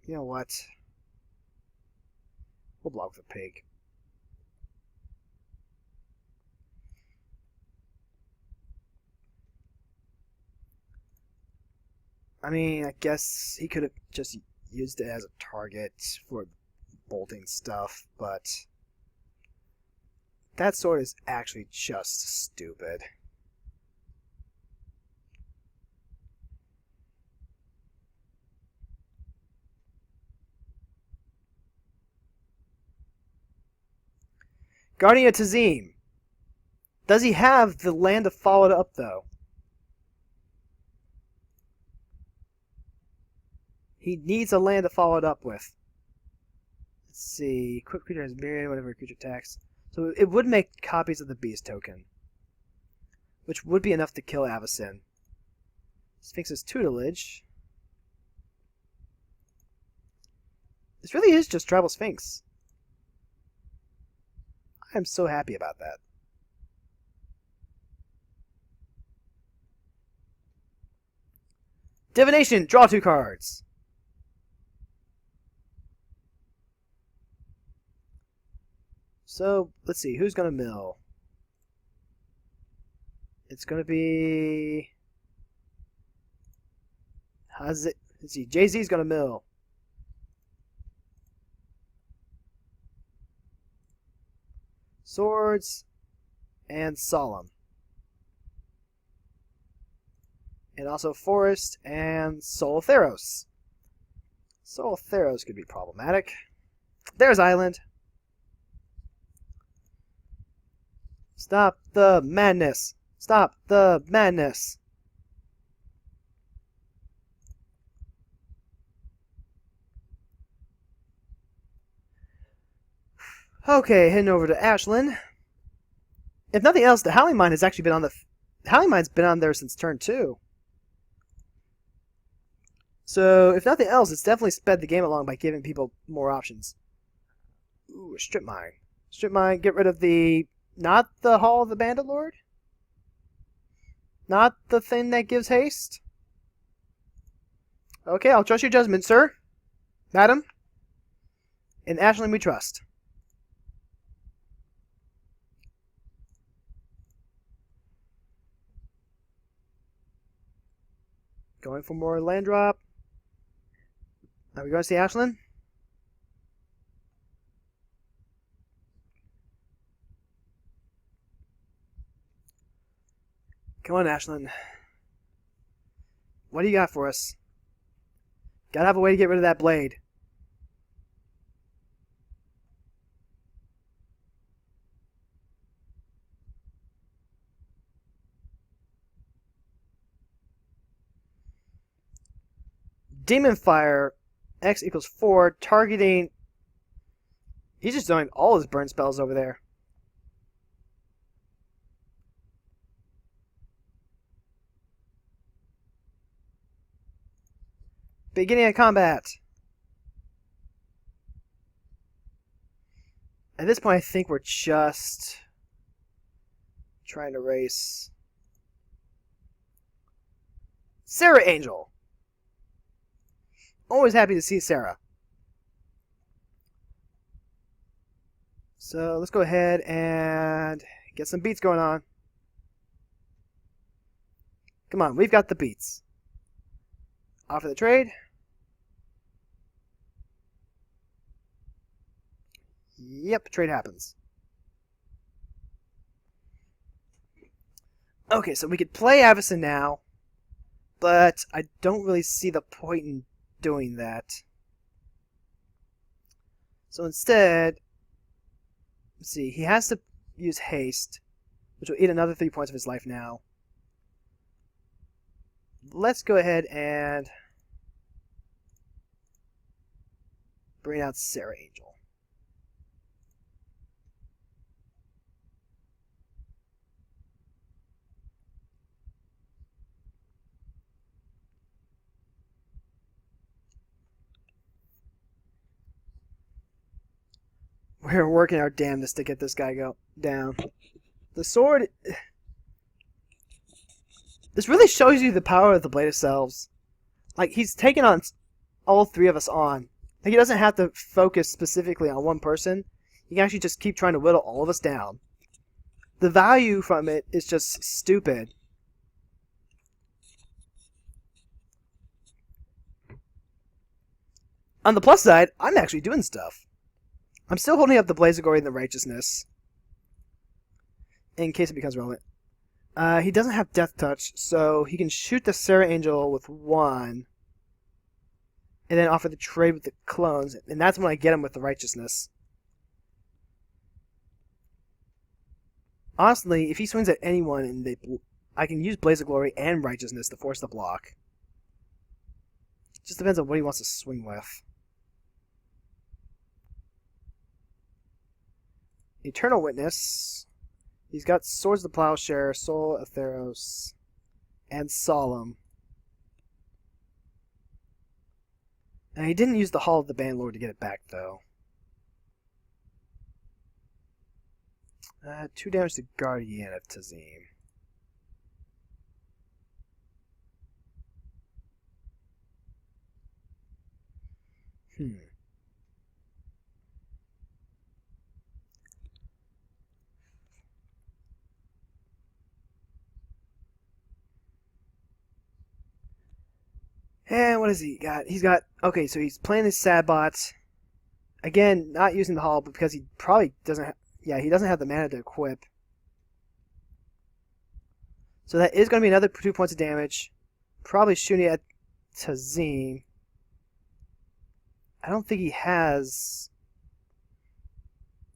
You know what? We'll block with a pig. I mean, I guess he could have just used it as a target for bolting stuff, but that sword is actually just stupid. Guardian of Tazim. Does he have the land to follow it up, though? He needs a land to follow it up with. Let's see. Equipped creature has myriad whenever a creature attacks. So it would make copies of the Beast token, which would be enough to kill Avacyn. Sphinx's tutelage. This really is just Tribal Sphinx. I'm so happy about that. Divination! Draw 2 cards! So, let's see, who's gonna mill? It's gonna be... How's it? Let's see, Jay-Z's gonna mill. Swords and Solemn. And also Forest and Soul of Theros. Soul of Theros could be problematic. There's Island. Stop the madness. Stop the madness. Okay, heading over to Ashland. If nothing else, the Howling Mine has actually been on the... Howling Mine's been on there since turn 2. So, if nothing else, it's definitely sped the game along by giving people more options. Ooh, a Strip Mine. Strip Mine, get rid of the... Not the Hall of the Bandit Lord? Not the thing that gives haste? Okay, I'll trust your judgment, sir. Madam. In Ashlyn we trust. Going for more land drop. Are we going to see Ashlyn? Come on, Ashlyn. What do you got for us? Gotta have a way to get rid of that blade. Demon Fire, X equals 4, targeting... He's just doing all his burn spells over there. Beginning of combat. At this point, I think we're just trying to race. Sarah Angel. Always happy to see Sarah. So let's go ahead and get some beats going on. Come on, we've got the beats. Offer the trade. Yep, trade happens. Okay, so we could play Avacyn now, but I don't really see the point in doing that. So instead, let's see, he has to use haste, which will eat another 3 points of his life now. Let's go ahead and bring out Sarah Angel. We're working our damnedest to get this guy down. The sword... This really shows you the power of the Blade of Selves. Like, he's taken on all 3 of us on. Like, he doesn't have to focus specifically on one person. He can actually just keep trying to whittle all of us down. The value from it is just stupid. On the plus side, I'm actually doing stuff. I'm still holding up the Blaze of Glory and the Righteousness, in case it becomes relevant. He doesn't have Death Touch, so he can shoot the Sarah Angel with 1, and then offer the trade with the clones, and that's when I get him with the Righteousness. Honestly, if he swings at anyone, and I can use Blaze of Glory and Righteousness to force the block. It just depends on what he wants to swing with. Eternal Witness. He's got Swords of the Plowshare, Soul of Theros, and Solemn. And he didn't use the Hall of the Bandlord to get it back, though. 2 damage to Guardian of Tazim. And what has he got? He's got... Okay, so he's playing his Sadbot. Again, not using the Hall, but because he probably doesn't... Yeah, he doesn't have the mana to equip. So that is going to be another 2 points of damage. Probably shooting at Tazim. I don't think he has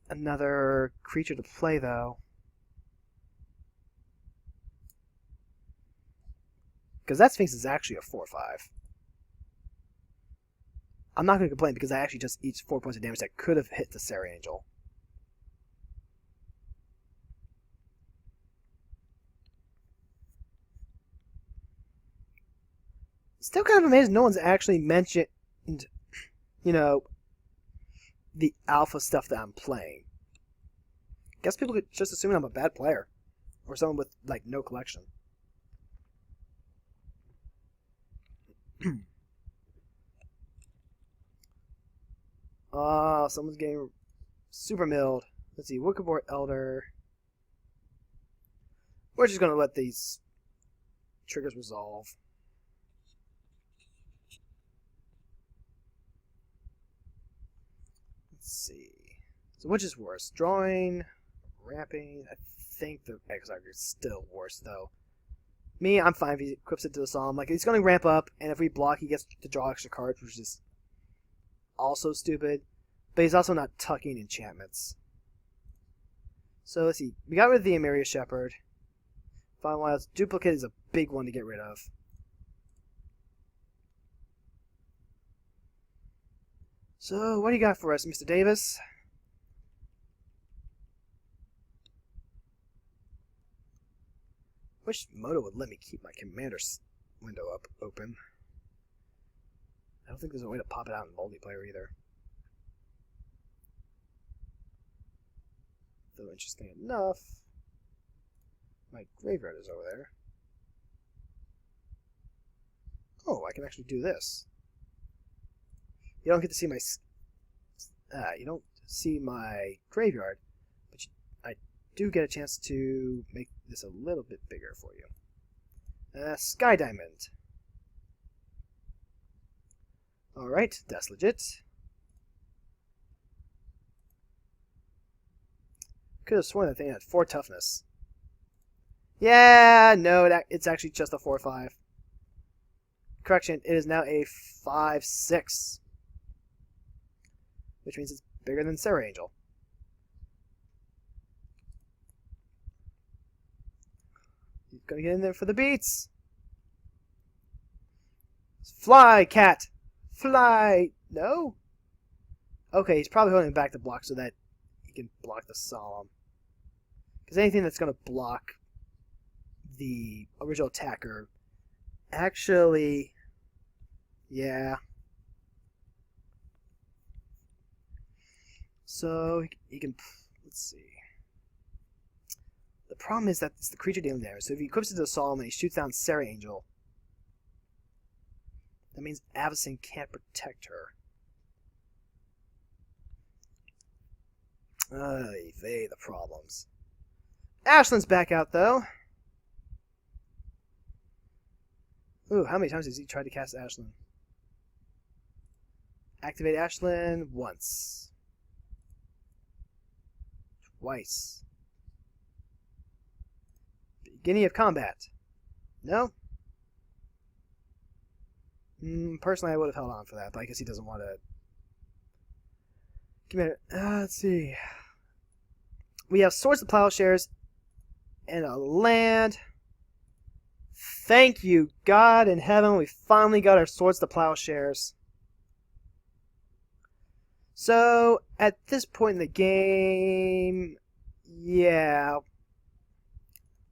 another creature to play, though. Because that Sphinx is actually a 4/5. I'm not going to complain because I actually just eat 4 points of damage that could have hit the Sarah Angel. Still kind of amazed no one's actually mentioned, you know, the alpha stuff that I'm playing. Guess people could just assume I'm a bad player. Or someone with, like, no collection. Oh, someone's getting super milled. Let's see, Wookabort Elder. We're just gonna let these triggers resolve. Let's see. So which is worse? Drawing, ramping. I think the Exarch is still worse though. Me, I'm fine if he equips it to the Psalm. Like, he's gonna ramp up, and if we block, he gets to draw extra cards, which is also stupid. But he's also not tucking enchantments. So let's see. We got rid of the Emiria Shepherd. Fine Wilds. Duplicate is a big one to get rid of. So, what do you got for us, Mr. Davis? Wish Moto would let me keep my Commander's window open. I don't think there's a way to pop it out in multiplayer either. Though interesting enough, my graveyard is over there. Oh, I can actually do this. You don't get to see my graveyard, but I do get a chance to make this a little bit bigger for you. Sky Diamond. Alright, that's legit. Could have sworn that thing had 4 toughness. Yeah, no, it's actually just a 4/5. Correction, it is now a 5/6. Which means it's bigger than Sarah Angel. He's gonna get in there for the beats. Fly, cat! Fly! No? Okay, he's probably holding back the block so that he can block the Solemn. Because anything that's gonna block the original attacker, actually, yeah. So he can, let's see. The problem is that it's the creature dealing damage. So if he equips it to the Solemn and he shoots down Sarah Angel, that means Avacyn can't protect her. The problems. Ashland's back out though. Ooh, how many times has he tried to cast Ashland? Activate Ashland once. Twice. Beginning of combat. No? Personally, I would have held on for that, but I guess he doesn't want to. Let's see. We have Swords to Plowshares and a land. Thank you, God in heaven. We finally got our Swords to Plowshares. So, at this point in the game, yeah.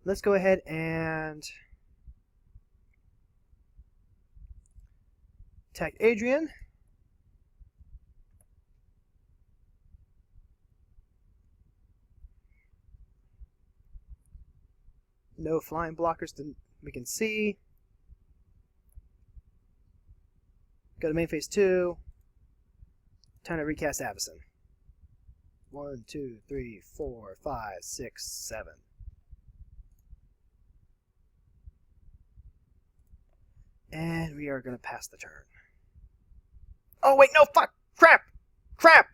Let's go ahead and attack Adrian. No flying blockers that we can see. Go to main phase 2. Time to recast Avacyn. 1, 2, 3, 4, 5, 6, 7. And we are going to pass the turn. Oh, wait, no, fuck! Crap! Crap!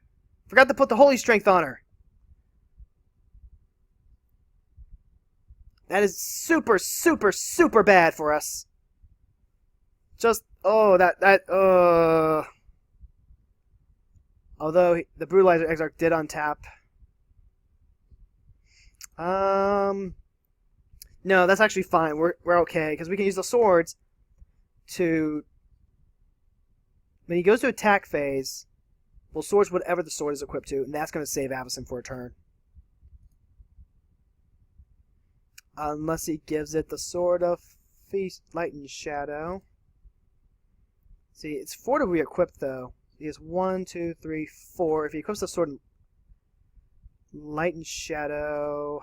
Forgot to put the Holy Strength on her. That is super, super, super bad for us. Just, oh, although the Brutalizer Exarch did untap. No, that's actually fine. We're okay, because we can use the swords to... When he goes to attack phase, we'll swords whatever the sword is equipped to, and that's going to save Avacyn for a turn. Unless he gives it the Sword of Feast, Light, and Shadow. See, it's 4 to re-equip, though. He has 1, 2, 3, 4. If he equips the Sword and Light and Shadow,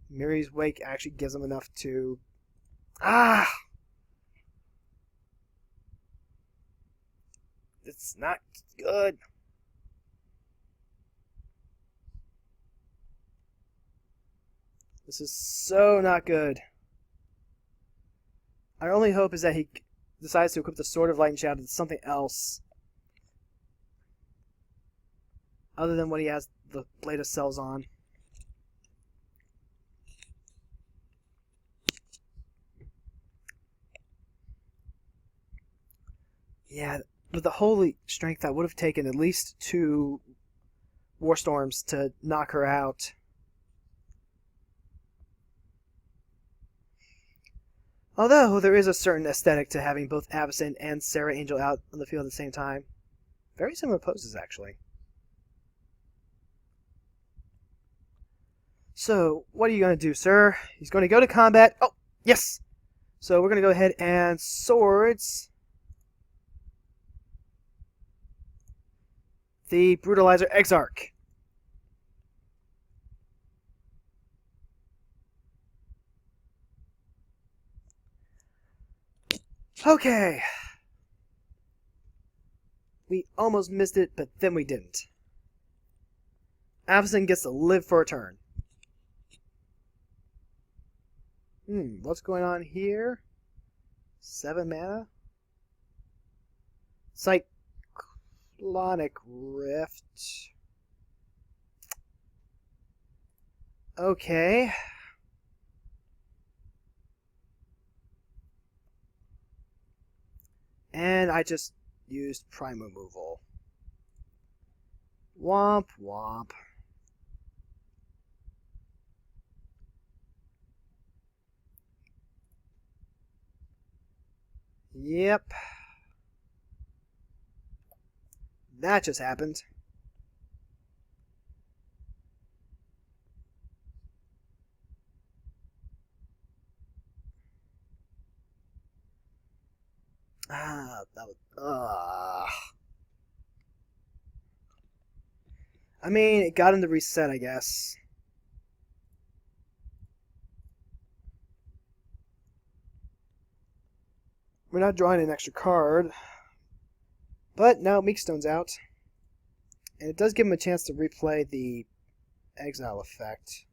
Miri's Wake actually gives him enough to... Ah! It's not good. This is so not good. Our only hope is that he decides to equip the Sword of Light and Shadow to something else. Other than what he has the Blade of Cells on. Yeah, with the Holy Strength, that would have taken at least 2 War Storms to knock her out. Although, there is a certain aesthetic to having both Avacyn and Sarah Angel out on the field at the same time. Very similar poses, actually. So, what are you going to do, sir? He's going to go to combat. Oh, yes! So, we're going to go ahead and swords the Brutalizer Exarch. Okay. We almost missed it, but then we didn't. Avacyn gets to live for a turn. What's going on here? 7 mana? Cyclonic Rift. Okay. And I just used Prime Removal. Womp womp. Yep. That just happened. That was... I mean, it got him to reset, I guess. We're not drawing an extra card. But now Meekstone's out. And it does give him a chance to replay the exile effect.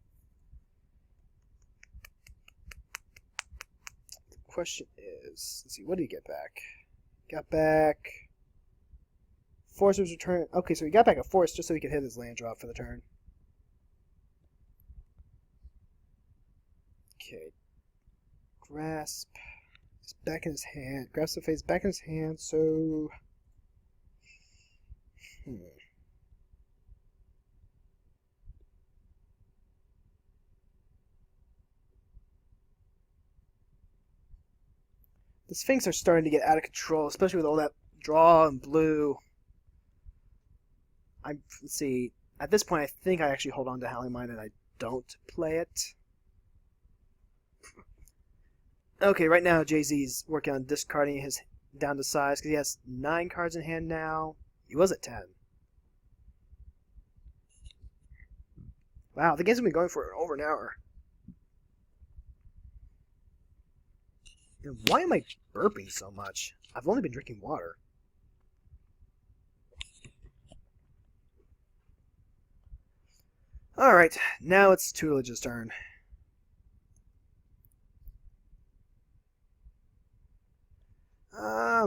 The question is, let's see, what did he get back? Got back Forcer's Return. Okay, so he got back a Force just so he could hit his land drop for the turn. Okay. Grasp. It's back in his hand. Grasp the face back in his hand, so... The Sphinx are starting to get out of control, especially with all that draw and blue. Let's see. At this point, I think I actually hold on to Howling Mine and I don't play it. Okay, right now Jay-Z's working on discarding his down to size because he has 9 cards in hand now. He was at 10. Wow, the game's been going for over an hour. And why am I burping so much? I've only been drinking water. Alright, now it's Tutelag's turn.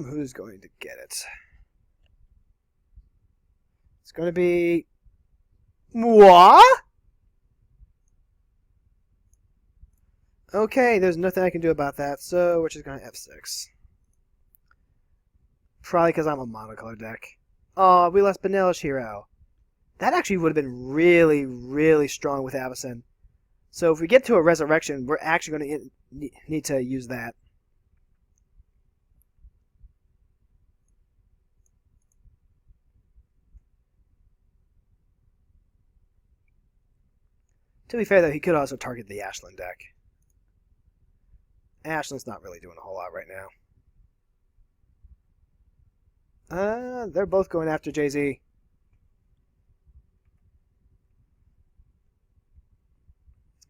Who's going to get it? It's going to be... What? Okay, there's nothing I can do about that, so we're just going to F6. Probably because I'm a monocolor deck. Oh, we lost Benelish Hero. That actually would have been really, really strong with Avacyn. So if we get to a Resurrection, we're actually going to need to use that. To be fair, though, he could also target the Ashland deck. Ashland's not really doing a whole lot right now. They're both going after Jay-Z.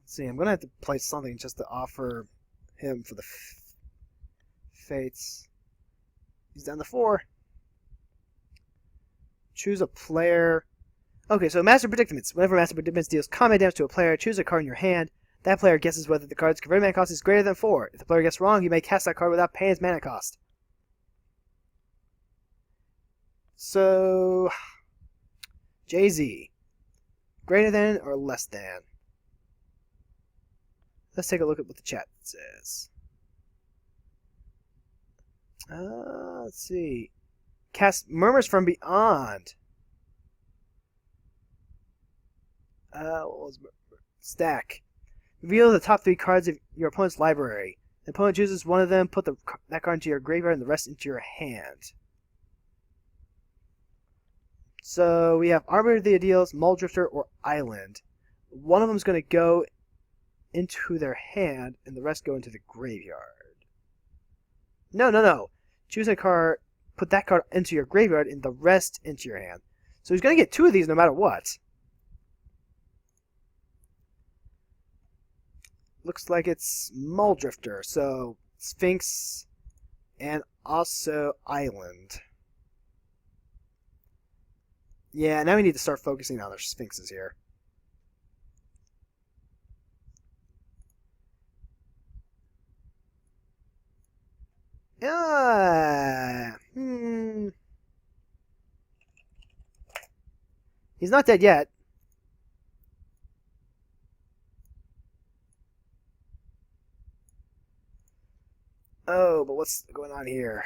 Let's see, I'm going to have to play something just to offer him for the Fates. He's down to 4. Choose a player. Okay, so Master Predicaments. Whenever Master Predicaments deals combat damage to a player, choose a card in your hand. That player guesses whether the card's converted mana cost is greater than 4. If the player gets wrong, you may cast that card without paying its mana cost. So, JZ. Greater than or less than? Let's take a look at what the chat says. Let's see. Cast Murmurs from Beyond. What was stack? Reveal the top 3 cards of your opponent's library. The opponent chooses one of them, put that card into your graveyard and the rest into your hand. So we have Arbiter of the Ideals, Muldrifter, or Island. One of them is going to go into their hand, and the rest go into the graveyard. No. Choose a card, put that card into your graveyard, and the rest into your hand. So he's going to get 2 of these no matter what. Looks like it's Muldrifter, so Sphinx and also Island. Yeah, now we need to start focusing on our Sphinxes here. He's not dead yet. Oh, but what's going on here?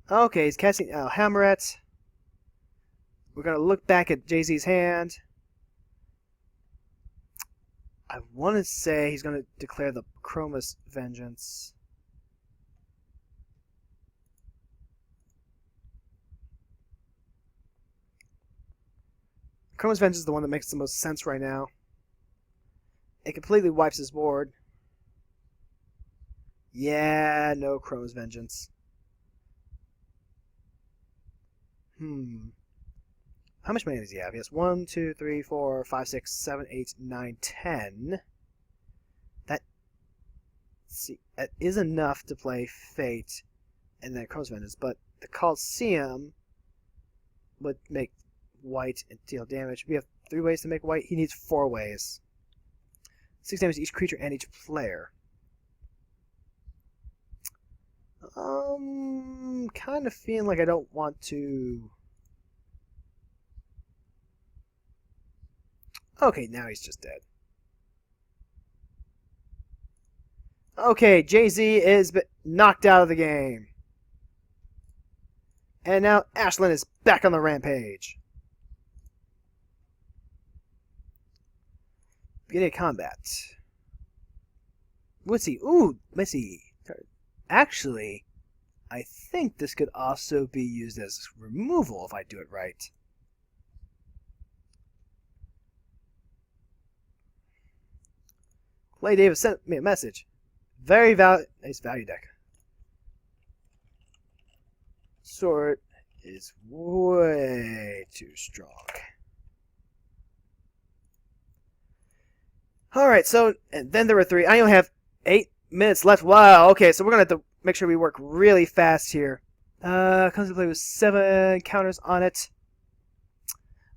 Okay, he's casting Hammeret. We're going to look back at Jay-Z's hand. I want to say he's going to declare the Chroma's Vengeance. Chroma's Vengeance is the one that makes the most sense right now. It completely wipes his board. Yeah, no Chroma's Vengeance. How much mana does he have? He has 1, 2, 3, 4, 5, 6, 7, 8, 9, 10. That is enough to play Fate and then Chroma's Vengeance, but the Colosseum would make white and deal damage. We have 3 ways to make white. He needs 4 ways. 6 damage to each creature and each player. Kind of feeling like I don't want to... Okay, now he's just dead. Okay, Jay-Z is knocked out of the game. And now Ashlyn is back on the rampage. Beginning of combat. Woodsy. Ooh, Missy. Actually, I think this could also be used as removal if I do it right. Clay Davis sent me a message. Very nice value deck. Sword is way too strong. Alright, so, and then there were 3. I only have 8 minutes left. Wow, okay, so we're going to have to make sure we work really fast here. Comes to play with 7 counters on it.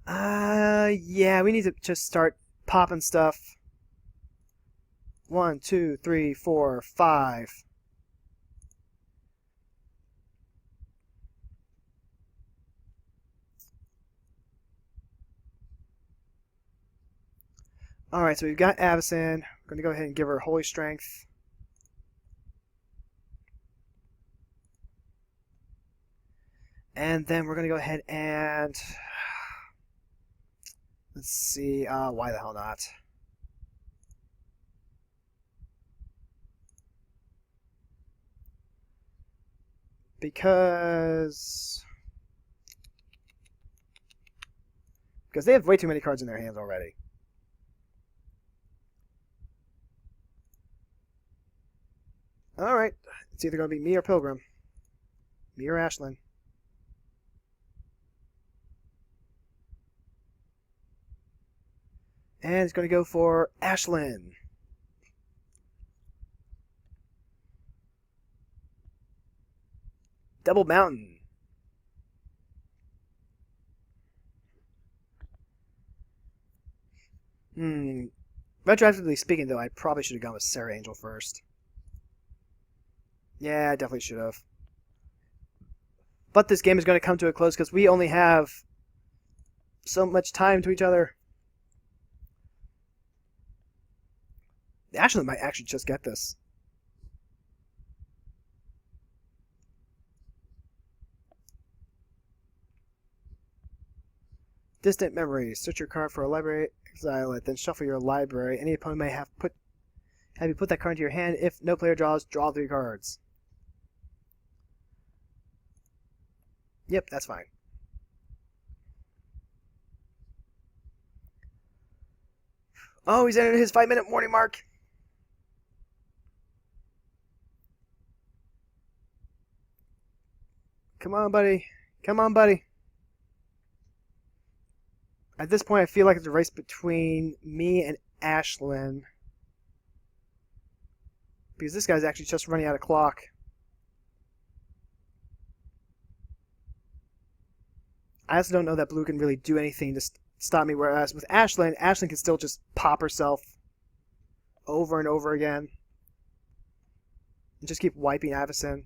Yeah, we need to just start popping stuff. 1, 2, 3, 4, 5. Alright, so we've got Avacyn. We're going to go ahead and give her Holy Strength. And then we're going to go ahead and... Let's see, why the hell not? Because they have way too many cards in their hands already. Alright, it's either going to be me or Pilgrim. Me or Ashlyn. And it's going to go for Ashlyn. Double Mountain. Retroactively speaking, though, I probably should have gone with Sarah Angel first. Yeah, I definitely should have. But this game is going to come to a close because we only have so much time to each other. Ashley might actually just get this. Distant memories. Search your card for a library, exile it, then shuffle your library. Any opponent may have you put that card into your hand. If no player draws, draw 3 cards. Yep, that's fine. Oh, he's entered his 5-minute warning mark. Come on, buddy. Come on, buddy. At this point, I feel like it's a race between me and Ashlyn. Because this guy's actually just running out of clock. I also don't know that Blue can really do anything to stop me, whereas with Ashlyn, Ashlyn can still just pop herself over and over again. And just keep wiping Avacyn.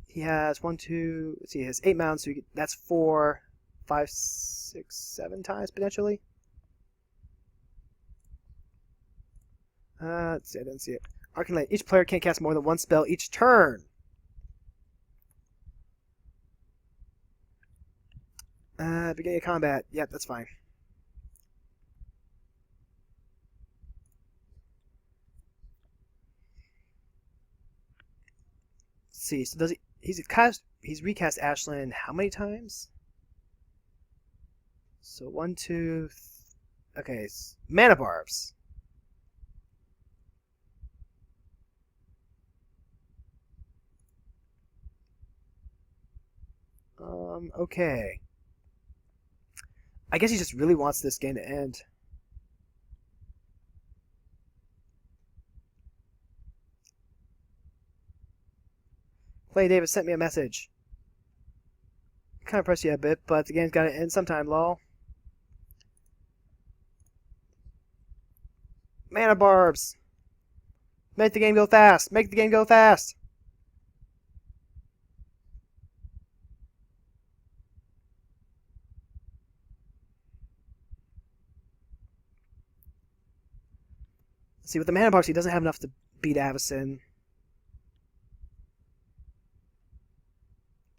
He has 1, 2, let's see, he has 8 mounts, so that's 4, 5, 6, 7 times potentially. Let's see, I didn't see it. Arcane Light. Each player can't cast more than 1 spell each turn. Beginning of combat. Yep, that's fine. Let's see, so does he? He's recast Ashlyn how many times? So 1, 2. Okay, mana barbs. Okay. I guess he just really wants this game to end. Clay Davis sent me a message. Kind of pressed you a bit, but the game's got to end sometime, lol. Mana barbs. Make the game go fast. Make the game go fast. See, with the mana barbs, he doesn't have enough to beat Avacyn.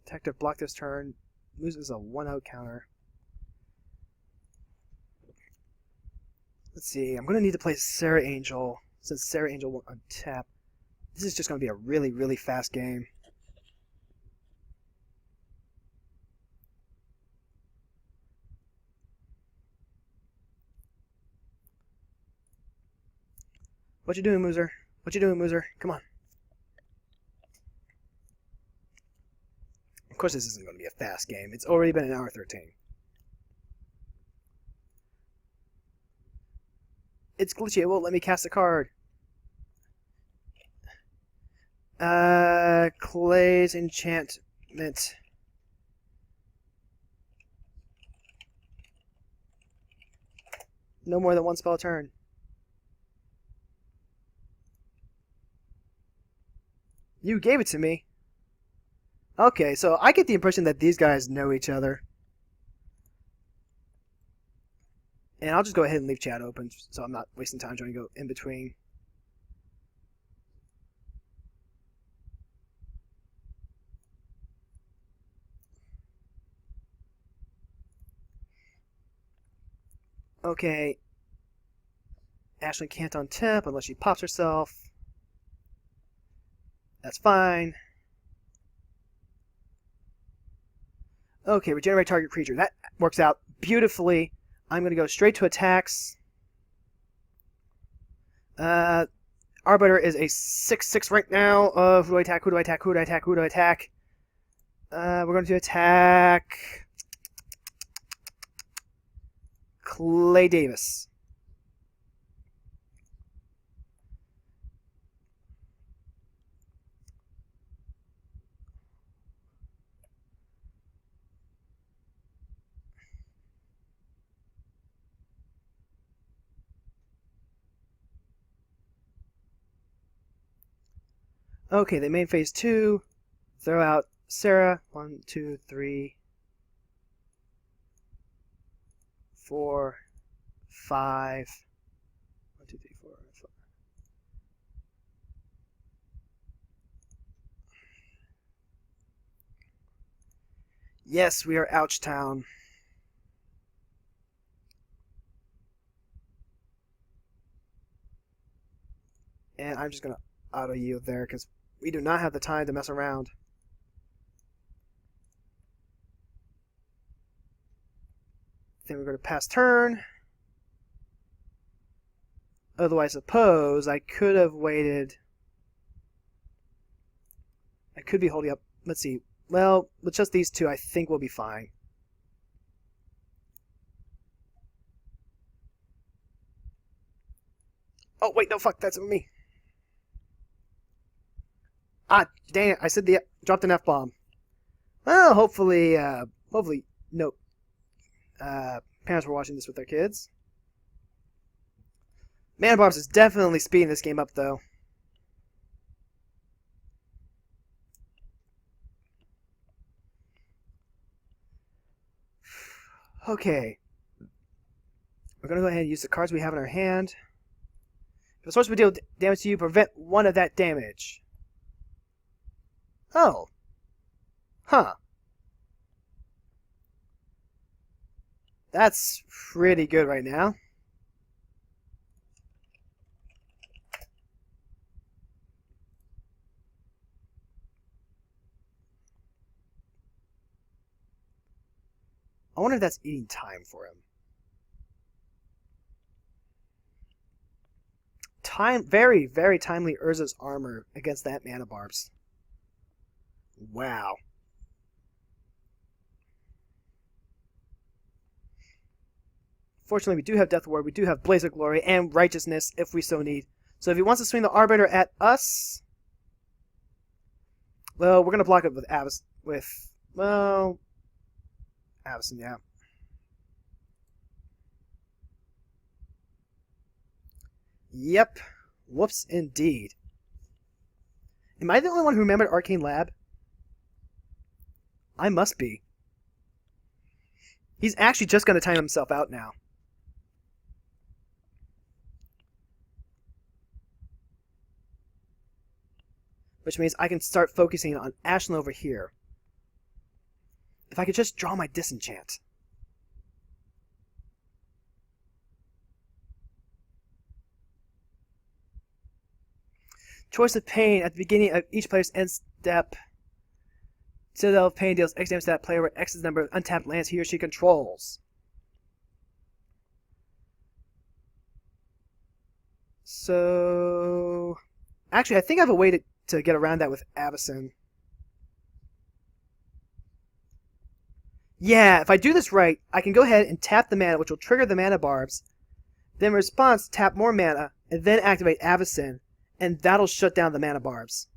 Detective block this turn. Loses a 1-out counter. Let's see. I'm going to need to play Sarah Angel, since Sarah Angel won't untap. This is just going to be a really, really fast game. What you doing, Moozer? What you doing, Moozer? Come on. Of course this isn't going to be a fast game. It's already been 1:13. It's glitchy. It won't let me cast a card. Clay's enchantment. No more than 1 spell a turn. You gave it to me. Okay, so I get the impression that these guys know each other. And I'll just go ahead and leave chat open so I'm not wasting time trying to go in between. Okay. Ashley can't untap unless she pops herself. That's fine. Okay, regenerate target creature. That works out beautifully. I'm going to go straight to attacks. Arbiter is a 6/6 right now. Who do I attack? Who do I attack? Who do I attack? Who do I attack? We're going to attack Clay Davis. Okay, they made phase 2. Throw out Sarah. 1, 2, 3, 4, 5. 1, 2, 3, 4, 5. Yes, we are Ouchtown. And I'm just going to auto-yield there because we do not have the time to mess around. Then we're going to pass turn. Although I suppose I could have waited. I could be holding up. Let's see. Well, with just these two, I think we'll be fine. Oh, wait, no, fuck, that's me. Ah, dang it, I said dropped an F-bomb. Well, hopefully, no, parents were watching this with their kids. Man Barbs is definitely speeding this game up, though. Okay. We're going to go ahead and use the cards we have in our hand. If a source would deal damage to you, prevent one of that damage. Oh. Huh. That's pretty good right now. I wonder if that's eating time for him. Very, very timely Urza's armor against that Mana Barbs. Wow. Fortunately, we do have Death Ward, we do have Blaze of Glory, and Righteousness if we so need. So if he wants to swing the Arbiter at us, well, we're going to block it with Avacyn, yeah. Yep. Whoops, indeed. Am I the only one who remembered Arcane Lab? I must be. He's actually just going to time himself out now. Which means I can start focusing on Ashlyn over here. If I could just draw my Disenchant. Choice of Pain at the beginning of each player's end step. Citadel of Pain deals X damage to that player where X is the number of untapped lands he or she controls. So... Actually, I think I have a way to get around that with Avacyn. Yeah, if I do this right, I can go ahead and tap the mana, which will trigger the Mana Barbs. Then in response, tap more mana, and then activate Avacyn, and that'll shut down the Mana Barbs.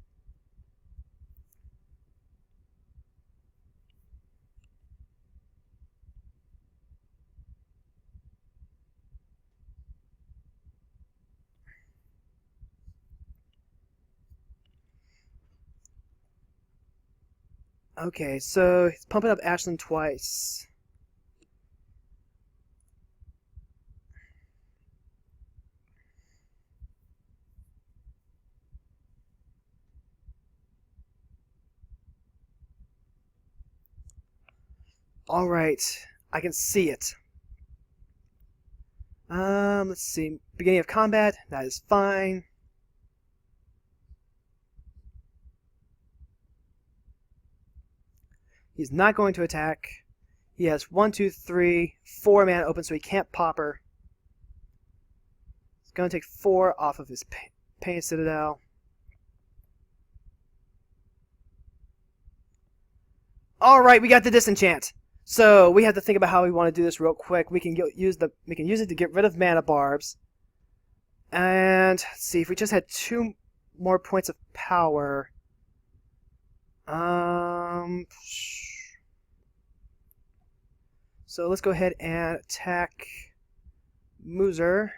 Okay, so he's pumping up Ashlyn twice. Alright, I can see it. Let's see. Beginning of combat, that is fine. He's not going to attack. He has 1, 2, 3, 4 mana open, so he can't pop her. He's going to take 4 off of his Pain Citadel. Alright, we got the Disenchant. So we have to think about how we want to do this real quick. We can use it to get rid of Mana Barbs. And let's see, if we just had 2 more points of power. So let's go ahead and attack Moozer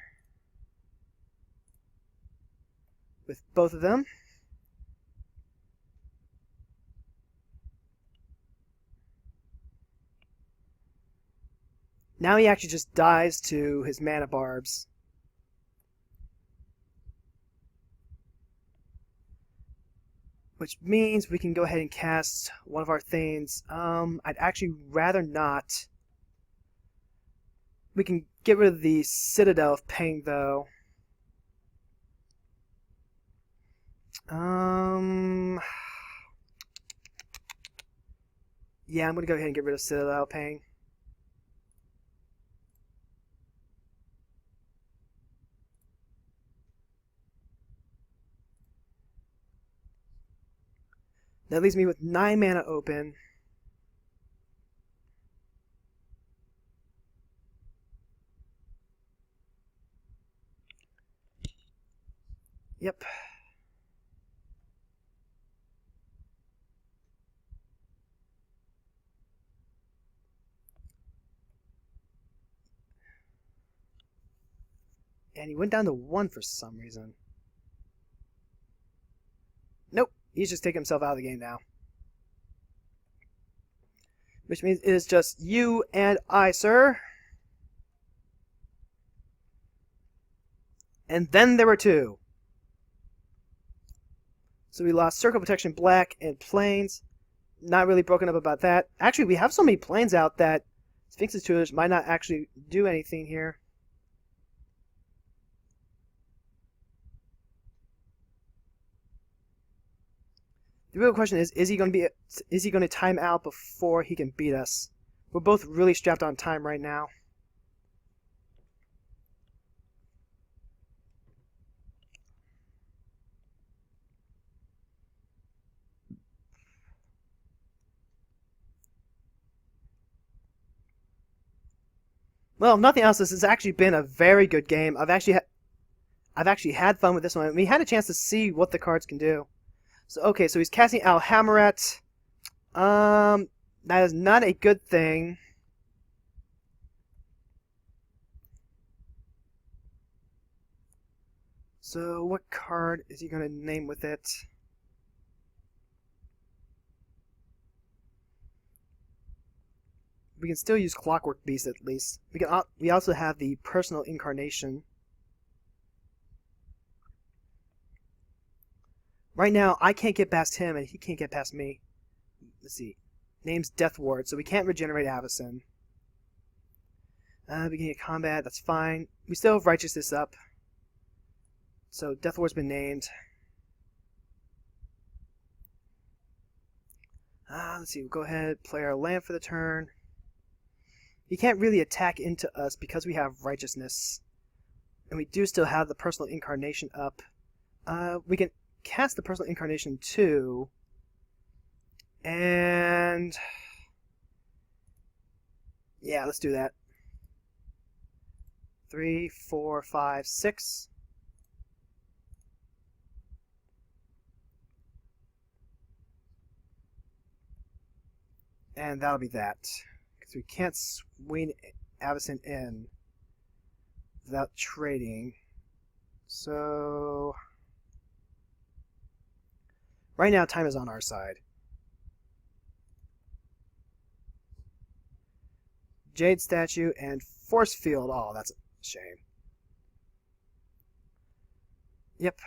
with both of them. Now he actually just dies to his mana barbs. Which means we can go ahead and cast one of our Thanes. I'd actually rather not. We can get rid of the Citadel of Pain, though. Yeah, I'm going to go ahead and get rid of Citadel of Pain. That leaves me with 9 mana open. Yep. And he went down to 1 for some reason. Nope. He's just taking himself out of the game now. Which means it is just you and I, sir. And then there were 2. So we lost Circle Protection Black and Plains. Not really broken up about that. Actually, we have so many Plains out that Sphinx's Tutelage might not actually do anything here. The real question is he going to time out before he can beat us? We're both really strapped on time right now. Well, if nothing else, this has actually been a very good game. I've actually had fun with this one. We had a chance to see what the cards can do. So okay, so he's casting Alhammaret. That is not a good thing. So what card is he going to name with it? We can still use Clockwork Beast at least. We also have the Personal Incarnation. Right now, I can't get past him, and he can't get past me. Let's see. Name's Death Ward, so we can't regenerate Avacyn. Beginning of combat, that's fine. We still have Righteousness up. So Death Ward's been named. Let's see, we'll go ahead, play our land for the turn. He can't really attack into us because we have Righteousness. And we do still have the Personal Incarnation up. We can cast the Personal Incarnation too. And yeah, let's do that. 3, 4, 5, 6. And that'll be that. Because we can't swing Avacyn in without trading. So right now, time is on our side. Jade Statue and Force Field. Oh, that's a shame. Yep.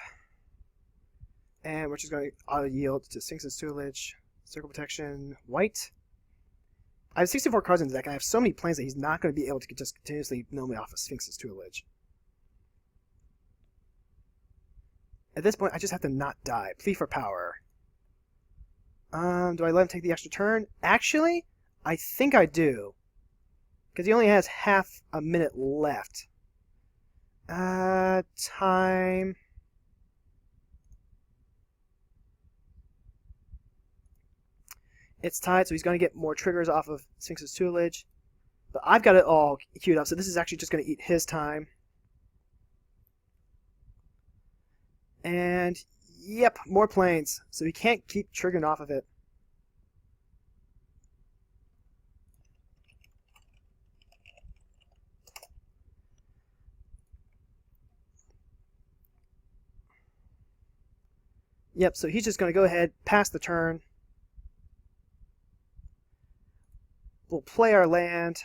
And we're just going to auto-yield to Sphinx's Tutelage, Circle Protection, White. I have 64 cards in the deck, and I have so many plans that he's not going to be able to just continuously mill me off of Sphinx's Tutelage. At this point, I just have to not die. Plea for power. Do I let him take the extra turn? Actually, I think I do. Because he only has half a minute left. Time. It's tied, so he's going to get more triggers off of Sphinx's Tutelage. But I've got it all queued up, so this is actually just going to eat his time. And, yep, more planes. So he can't keep triggering off of it. Yep, so he's just going to go ahead, pass the turn. We'll play our land.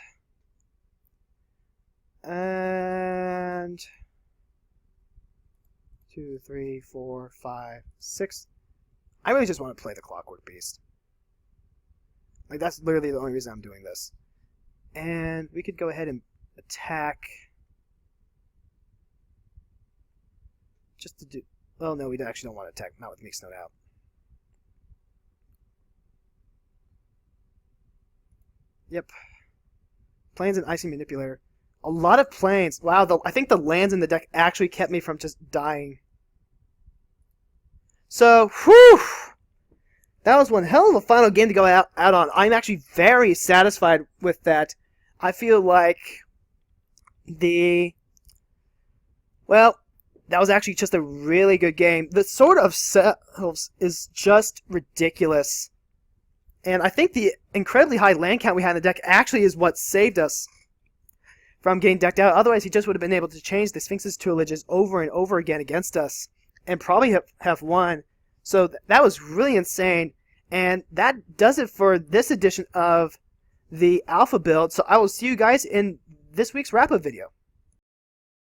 And 2, 3, 4, 5, 6. I really just want to play the Clockwork Beast. Like, that's literally the only reason I'm doing this. And we could go ahead and attack. Just to do... Well, no, we actually don't want to attack. Not with Meek Snowed out. Yep. Plains and Icy Manipulator. A lot of plains. Wow, I think the lands in the deck actually kept me from just dying. So, whew! That was one hell of a final game to go out on. I'm actually very satisfied with that. I feel like well, that was actually just a really good game. The Sword of Selves is just ridiculous. And I think the incredibly high land count we had in the deck actually is what saved us from getting decked out. Otherwise, he just would have been able to change the Sphinx's tuilages over and over again against us and probably have won. So that was really insane. And that does it for this edition of the Alpha build. So I will see you guys in this week's wrap-up video.